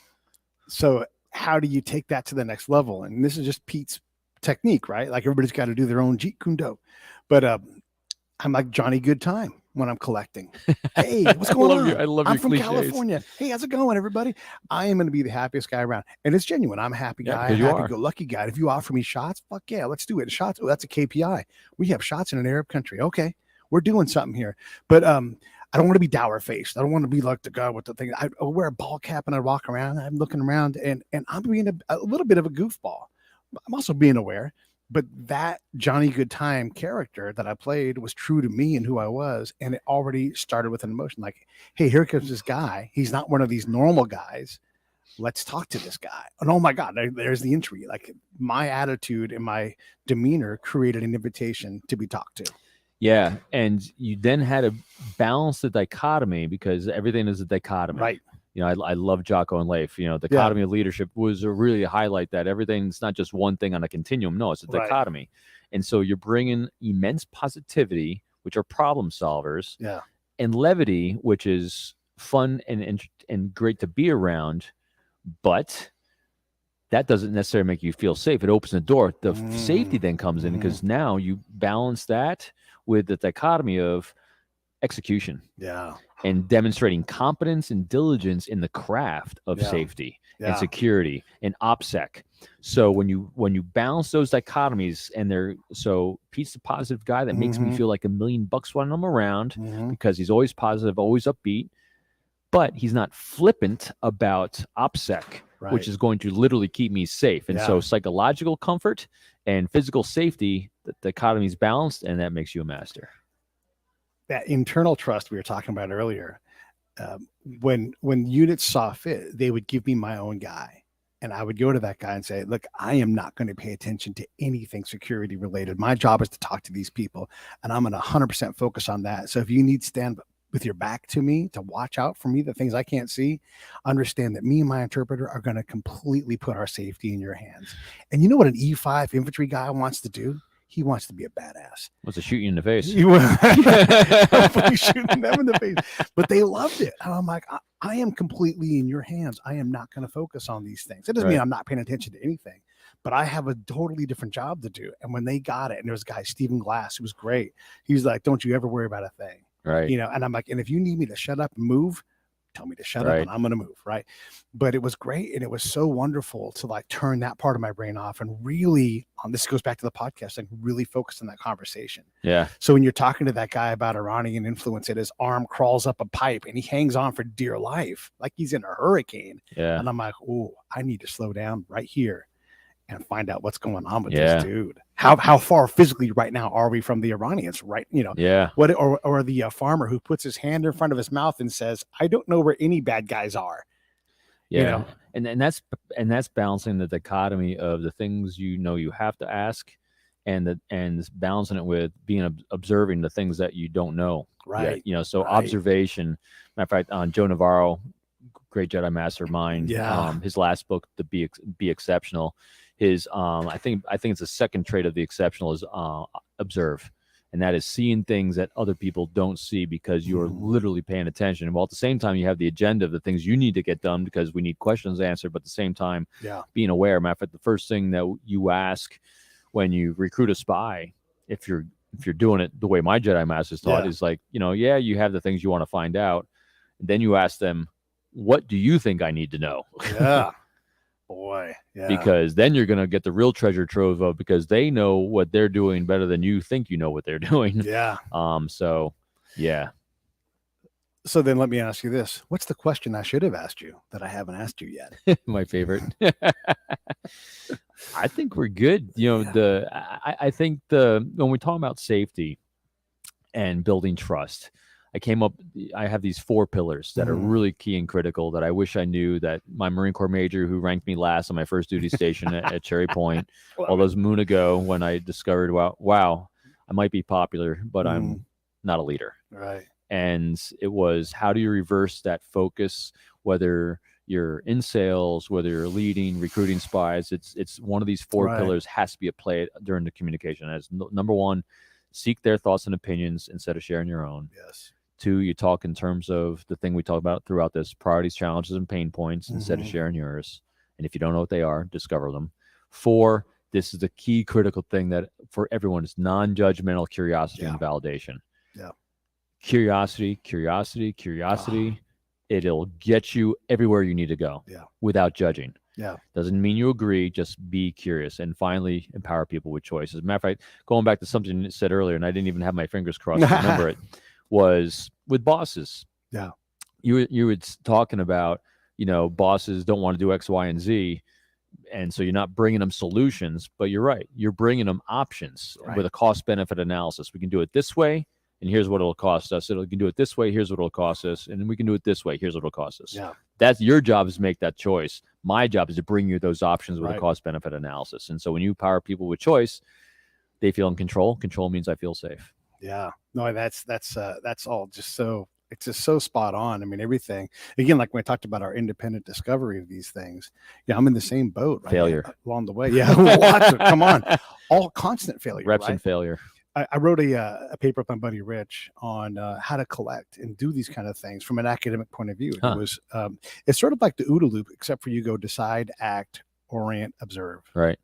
So how do you take that to the next level? And this is just Pete's technique, right? Like everybody's got to do their own Jeet Kune Do. But I'm like Johnny Goodtime when I'm collecting. Hey, what's going on? I love I'm your from cliches. California. Hey, how's it going, everybody? I am going to be the happiest guy around. And it's genuine. I'm a happy guy, a happy-go-lucky guy. If you offer me shots, fuck yeah, let's do it. Shots, that's a KPI. We have shots in an Arab country. Okay, we're doing something here. But I don't want to be dour-faced. I don't want to be like the guy with the thing. I wear a ball cap and I walk around. I'm looking around, and I'm being a little bit of a goofball. I'm also being aware. But that Johnny Goodtime character that I played was true to me and who I was. And it already started with an emotion like, hey, here comes this guy. He's not one of these normal guys. Let's talk to this guy. And oh my God, there's the entry. Like my attitude and my demeanor created an invitation to be talked to. Yeah. And you then had to balance the dichotomy because everything is a dichotomy. Right. I love Jocko and Leif. Dichotomy of leadership was a really highlight that everything's not just one thing on a continuum. No, it's a dichotomy. Right. And so you're bringing immense positivity, which are problem solvers, and levity, which is fun and great to be around, but that doesn't necessarily make you feel safe. It opens the door. The safety then comes in because now you balance that with the dichotomy of execution. Yeah. And demonstrating competence and diligence in the craft of safety and security and OPSEC. So when you balance those dichotomies and so Pete's the positive guy that makes me feel like $1 million when I'm around because he's always positive, always upbeat, but he's not flippant about OPSEC, which is going to literally keep me safe. And so psychological comfort and physical safety, the dichotomy is balanced, and that makes you a master. That internal trust we were talking about earlier, when units saw fit, they would give me my own guy. And I would go to that guy and say, look, I am not going to pay attention to anything security related. My job is to talk to these people, and I'm going to 100% focus on that. So if you need to stand with your back to me to watch out for me, the things I can't see, understand that me and my interpreter are going to completely put our safety in your hands. And you know what an E5 infantry guy wants to do? He wants to be a badass. Wants to shoot you in the face. Hopefully shooting them in the face. But they loved it. And I'm like, I am completely in your hands. I am not going to focus on these things. It doesn't mean I'm not paying attention to anything, but I have a totally different job to do. And when they got it, and there was a guy, Stephen Glass, who was great. He was like, don't you ever worry about a thing. Right. And I'm like, and if you need me to shut up and move, tell me to shut up and I'm going to move. Right. But it was great. And it was so wonderful to like turn that part of my brain off and really, this goes back to the podcast, and really focus on that conversation. Yeah. So when you're talking to that guy about Iranian influence, and his arm crawls up a pipe and he hangs on for dear life, like he's in a hurricane. Yeah. And I'm like, oh, I need to slow down right here and find out what's going on with this dude. How far physically right now are we from the Iranians? Right. What, or the farmer who puts his hand in front of his mouth and says, I don't know where any bad guys are. Yeah. And that's balancing the dichotomy of the things you have to ask, and balancing it with being observing the things that you don't know. Right. Yet. So observation. Matter of fact, on Joe Navarro, great Jedi mastermind. His last book, The Be Exceptional. His I think it's the second trait of the exceptional is observe, and that is seeing things that other people don't see because you're literally paying attention. While at the same time you have the agenda of the things you need to get done because we need questions answered, but at the same time being aware. Matter of fact, the first thing that you ask when you recruit a spy, if you're doing it the way my Jedi masters taught, is like, you have the things you want to find out, and then you ask them, what do you think I need to know? Yeah. Boy, yeah. Because then you're going to get the real treasure trove of, because they know what they're doing better than you think you know what they're doing. Yeah. So, yeah. So then let me ask you this. What's the question I should have asked you that I haven't asked you yet? My favorite. I think we're good. I think when we talk about safety and building trust, I have these 4 pillars that are really key and critical that I wish I knew, that my Marine Corps major, who ranked me last on my first duty station at Cherry Point all those moon ago, when I discovered, wow, I might be popular, but I'm not a leader. Right. And it was, how do you reverse that focus, whether you're in sales, whether you're leading, recruiting spies? It's one of these 4 pillars has to be at play during the communication. As number 1, seek their thoughts and opinions instead of sharing your own. Yes. 2, you talk in terms of the thing we talk about throughout this: priorities, challenges, and pain points instead of sharing yours. And if you don't know what they are, discover them. 4, this is the key critical thing that for everyone is non-judgmental curiosity and validation. Yeah. Curiosity. It'll get you everywhere you need to go without judging. Yeah. Doesn't mean you agree, just be curious. And finally, empower people with choices. As a matter of fact, going back to something you said earlier, and I didn't even have my fingers crossed to remember it, was with bosses. Yeah. You were talking about, bosses don't want to do X, Y, and Z. And so you're not bringing them solutions, but you're right. You're bringing them options with a cost benefit analysis. We can do it this way, and here's what it'll cost us. We can do it this way. Here's what it'll cost us. And then we can do it this way. Here's what it'll cost us. Yeah. That's your job, is to make that choice. My job is to bring you those options with a cost benefit analysis. And so when you empower people with choice, they feel in control. Control means I feel safe. Yeah, no, that's all just so, it's just so spot on. I mean, everything, again, like when I talked about our independent discovery of these things, I'm in the same boat. Right? Failure along the way. Yeah. Lots of, come on, all constant failure. Reps and failure. I wrote a paper with my buddy Rich on how to collect and do these kind of things from an academic point of view. It was, it's sort of like the OODA loop, except for you go decide, act, orient, observe. Right.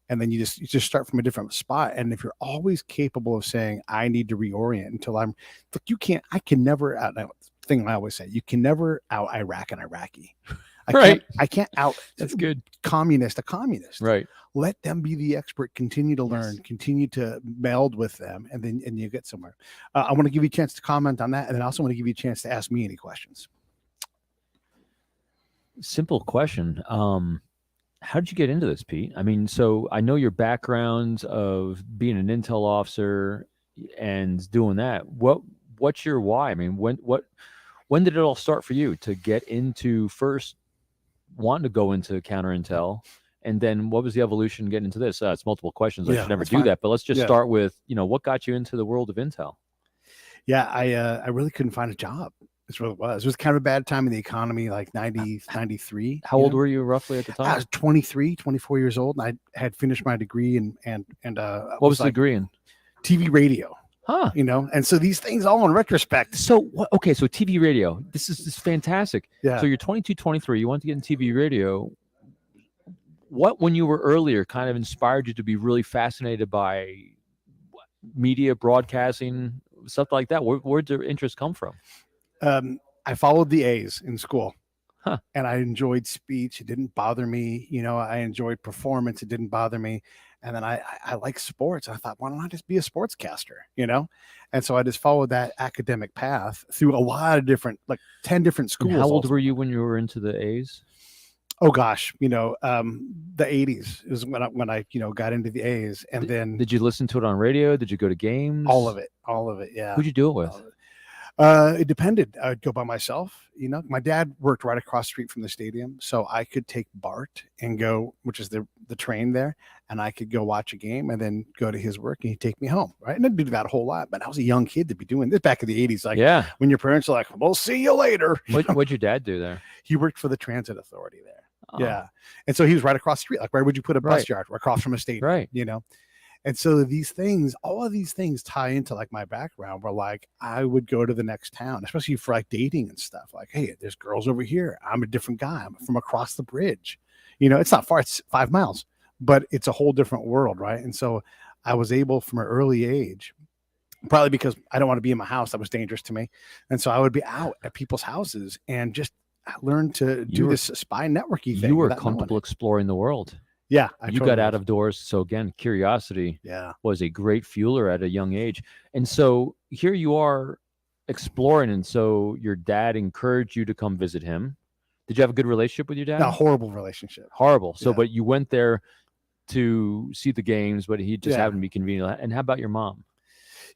And then you just start from a different spot. And if you're always capable of saying, I need to reorient until I can never thing I always say, you can never out Iraq an Iraqi. I can't out. That's good. A communist. Right. Let them be the expert, continue to learn, continue to meld with them. And you get somewhere. I want to give you a chance to comment on that. And then I also want to give you a chance to ask me any questions. Simple question. How did you get into this, Pete? I mean, so I know your background of being an intel officer and doing that. What's your why? I mean, when did it all start for you to get into, first wanting to go into counterintel, and then what was the evolution getting into this? It's multiple questions. I should never do that, but let's just start with, what got you into the world of intel? Yeah, I really couldn't find a job. That's what it was. It was kind of a bad time in the economy, like 93. How old were you roughly at the time? I was 23, 24 years old. And I had finished my degree and what was the degree in? TV radio. Huh. And so these things all in retrospect. So, okay. So TV radio, this is fantastic. Yeah. So you're 22, 23, you want to get in TV radio. What, when you were earlier, kind of inspired you to be really fascinated by media, broadcasting, stuff like that? Where'd your interest come from? I followed the A's in school. Huh. And I enjoyed speech. It didn't bother me. I enjoyed performance. It didn't bother me. And then I like sports. I thought, why don't I just be a sportscaster? And so I just followed that academic path through a lot of different, like 10 different And schools. how old were you when you were into the A's? Oh gosh, the 80s is when I got into the A's, and then Did you listen to it on radio? Did you go to games? all of it. Yeah. Who'd you do it with? It depended. I'd go by myself. My dad worked right across the street from the stadium, so I could take BART and go, which is the train there, and I could go watch a game and then go to his work, and he'd take me home. Right, and I did that a whole lot. But I was a young kid to be doing this back in the 80s. Like, yeah, when your parents are like, "We'll see you later." What'd your dad do there? He worked for the transit authority there. Oh. Yeah, and so he was right across the street. Like, where would you put a bus yard? Right across from a stadium. Right. And so all of these things tie into like my background, where like I would go to the next town, especially for like dating and stuff. Like, hey, there's girls over here. I'm a different guy. I'm from across the bridge. It's not far. It's 5 miles, but it's a whole different world, right? And so I was able from an early age, probably because I don't want to be in my house. That was dangerous to me. And so I would be out at people's houses and just learn to do this spy networky thing. You were comfortable exploring the world. Yeah. You got out of doors. So again, curiosity was a great fueler at a young age. And so here you are exploring. And so your dad encouraged you to come visit him. Did you have a good relationship with your dad? A horrible relationship. Horrible. So, but you went there to see the games, but he just happened to be convenient. And how about your mom?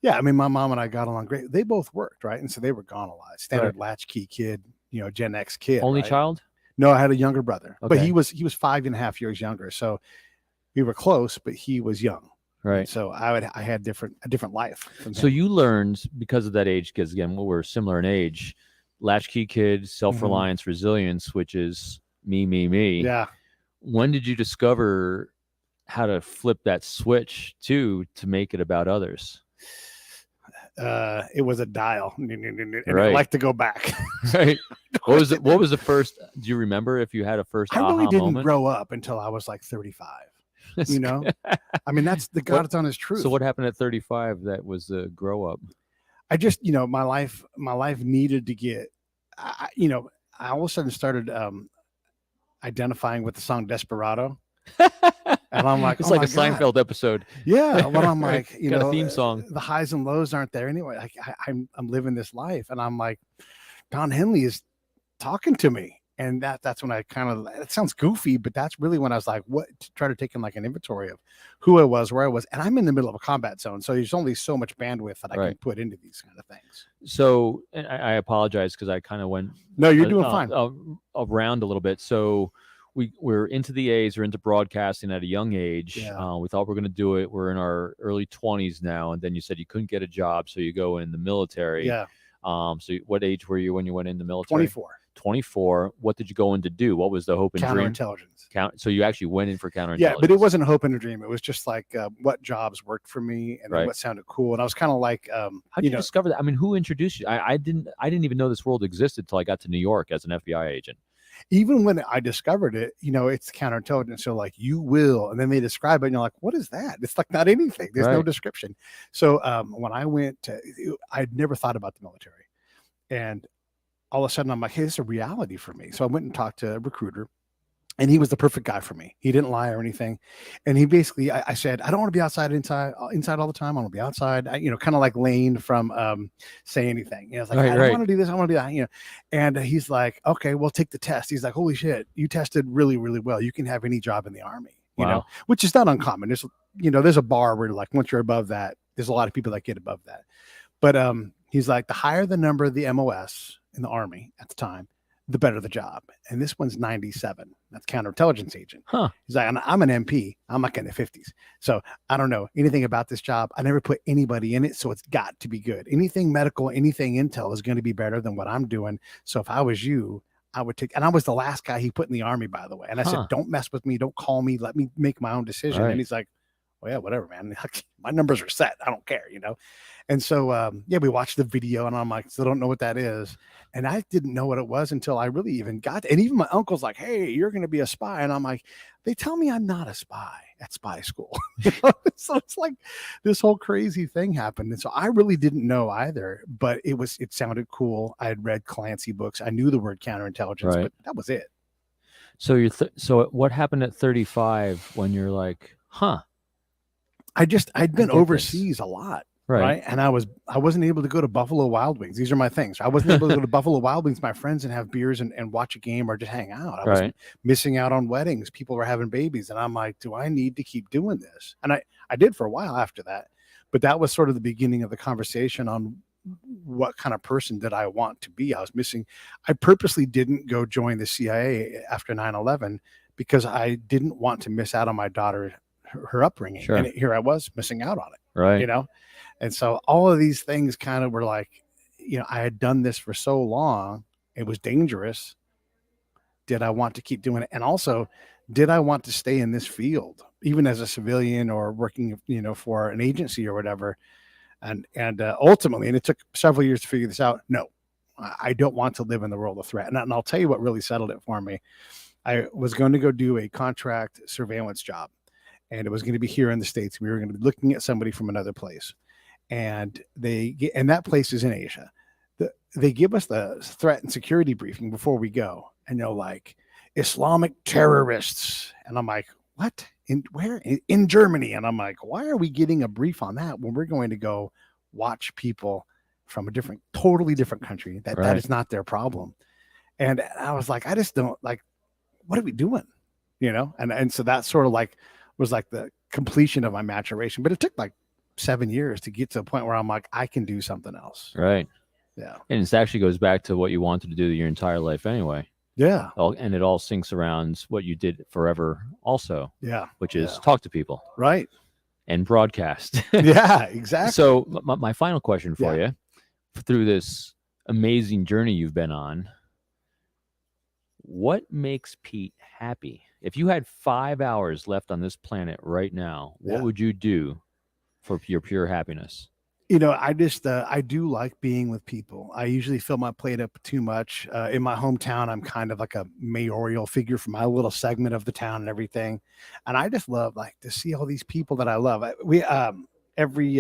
Yeah. I mean, my mom and I got along great. They both worked, right? And so they were gone a lot. Standard latchkey kid, Gen X kid. Only child? No, I had a younger brother, okay. But he was 5.5 years younger. So we were close, but he was young. Right. And so I had a different life. So you learned because of that age, because again, we're similar in age, latchkey kid, self-reliance, resilience, which is me. Yeah. When did you discover how to flip that switch to make it about others? It was a dial, and I like to go back. Right. What was the first? Do you remember if you had a first? I really didn't moment? grow up until I was like 35. I mean, that's the God's honest truth. So what happened at 35? That was the grow up. I just, my life needed to get. I all of a sudden started identifying with the song "Desperado." And I'm like, it's like a Seinfeld episode. Yeah. Well, I'm like, a theme song. The highs and lows aren't there anyway. Like I'm living this life, and I'm like, Don Henley is talking to me, and that's when I it sounds goofy, but that's really when I was like, what? To try to take in like an inventory of who I was, where I was, and I'm in the middle of a combat zone, so there's only so much bandwidth that I can put into these kind of things. So, and I apologize because I kind of went. No, you're doing fine. Around a little bit, so. We're into the A's, we're into broadcasting at a young age. Yeah. We thought we were going to do it. We're in our early 20s now. And then you said you couldn't get a job, so you go in the military. Yeah. So what age were you when you went in the military? 24. 24. What did you go in to do? What was the hope and dream? Counterintelligence. So you actually went in for counterintelligence. Yeah, but it wasn't a hope and a dream. It was just like what jobs worked for me and what sounded cool. And I was kind of like, how did you discover that? I mean, who introduced you? I didn't even know this world existed until I got to New York as an FBI agent. Even when I discovered it, it's counterintelligence. So like, you will, and then they describe it and you're like, what is that? It's like not anything. There's no description. So when I went to, I'd never thought about the military, and all of a sudden I'm like, hey, this is a reality for me. So I went and talked to a recruiter, and he was the perfect guy for me. He didn't lie or anything. And he basically, I said, I don't want to be inside all the time. I want to be outside. Kind of like Lane from Say Anything. I was like, I don't want to do this. I want to do that. And he's like, okay, well, take the test. He's like, holy shit, you tested really, really well. You can have any job in the Army. Which is not uncommon. There's a bar where like once you're above that, there's a lot of people that get above that. But he's like, the higher the number of the MOS in the Army at the time, the better the job. And this one's 97. That's counterintelligence agent. Huh. He's like, I'm an MP. I'm like in the 50s. So I don't know anything about this job. I never put anybody in it. So it's got to be good. Anything medical, anything intel is going to be better than what I'm doing. So if I was you, I would take, and I was the last guy he put in the Army, by the way. And I said, don't mess with me. Don't call me. Let me make my own decision. And he's like, well, yeah, whatever, man. My numbers are set. I don't care, And so, yeah, we watched the video, and I'm like, still don't know what that is. And I didn't know what it was until I really even got and even my uncle's like, hey, you're going to be a spy. And I'm like, they tell me I'm not a spy at spy school. So it's like this whole crazy thing happened. And so I really didn't know either, but it sounded cool. I had read Clancy books. I knew the word counterintelligence, Right. but that was it. So so what happened at 35 when you're like, huh? I'd been get overseas a lot. Right. Right. And I wasn't able to go to Buffalo Wild Wings. These are my things. I wasn't able to go to Buffalo Wild Wings, my friends, and have beers and watch a game or just hang out. I was missing out on weddings. People were having babies. And I'm like, do I need to keep doing this? And I did for a while after that. But that was sort of the beginning of the conversation on what kind of person did I want to be. I purposely didn't go join the CIA after 9/11 because I didn't want to miss out on my daughter, her upbringing. Sure. And here I was missing out on it. Right. And so all of these things kind of were like, I had done this for so long. It was dangerous. Did I want to keep doing it? And also, did I want to stay in this field, even as a civilian or working, for an agency or whatever? And ultimately, and it took several years to figure this out. No, I don't want to live in the world of threat. And I'll tell you what really settled it for me. I was going to go do a contract surveillance job, and it was going to be here in the States. We were going to be looking at somebody from another place. And that place is in Asia. They give us the threat and security briefing before we go. And they're like, Islamic terrorists. And I'm like, what? Where? In Germany. And I'm like, why are we getting a brief on that when we're going to go watch people from a totally different country? That is not their problem. And I was like, I just don't what are we doing? And so that sort of was like the completion of my maturation. But it took 7 years to get to a point where I'm like, I can do something else. Right. Yeah. And it actually goes back to what you wanted to do your entire life anyway. Yeah. And it all syncs around what you did forever also. Yeah. Which is talk to people. Right. And broadcast. Yeah, exactly. So my final question for you, through this amazing journey you've been on, what makes Pete happy? If you had 5 hours left on this planet right now, what would you do for your pure happiness? I do like being with people. I usually fill my plate up too much. In my hometown, I'm kind of like a mayoral figure for my little segment of the town and everything. And I just love to see all these people that I love. We every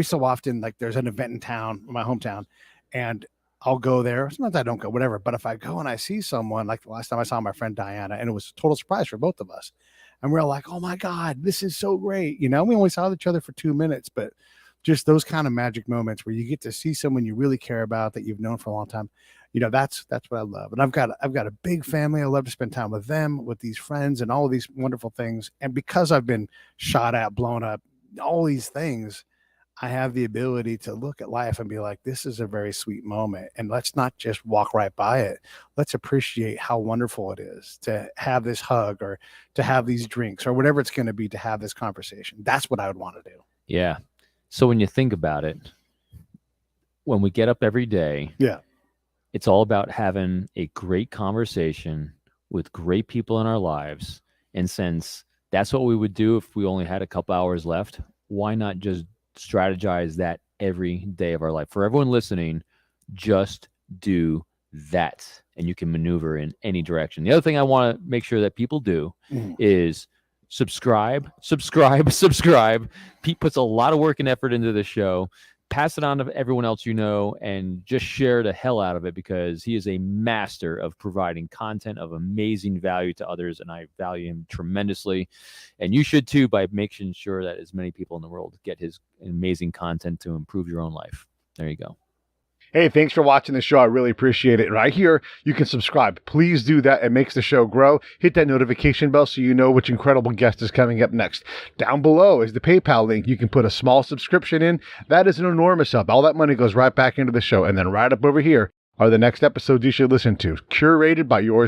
so often, there's an event in town, my hometown, and I'll go there. Sometimes I don't go, whatever. But if I go and I see someone, like the last time I saw my friend Diana, and it was a total surprise for both of us. And we're like, oh my God, this is so great. We only saw each other for 2 minutes, but just those kind of magic moments where you get to see someone you really care about that you've known for a long time. That's what I love. And I've got a big family. I love to spend time with them, with these friends and all of these wonderful things. And because I've been shot at, blown up, all these things, I have the ability to look at life and be like, this is a very sweet moment. And let's not just walk right by it. Let's appreciate how wonderful it is to have this hug or to have these drinks or whatever it's going to be to have this conversation. That's what I would want to do. Yeah. So when you think about it, when we get up every day, it's all about having a great conversation with great people in our lives. And since that's what we would do if we only had a couple hours left, why not just strategize that every day of our life? For everyone listening, just do that and you can maneuver in any direction. The other thing I want to make sure that people do is subscribe. Pete puts a lot of work and effort into the show. Pass it on to everyone else and just share the hell out of it because he is a master of providing content of amazing value to others, and I value him tremendously. And you should too by making sure that as many people in the world get his amazing content to improve your own life. There you go. Hey, thanks for watching the show. I really appreciate it. Right here, you can subscribe. Please do that. It makes the show grow. Hit that notification bell so you know which incredible guest is coming up next. Down below is the PayPal link. You can put a small subscription in. That is an enormous help. All that money goes right back into the show. And then right up over here are the next episodes you should listen to, curated by yours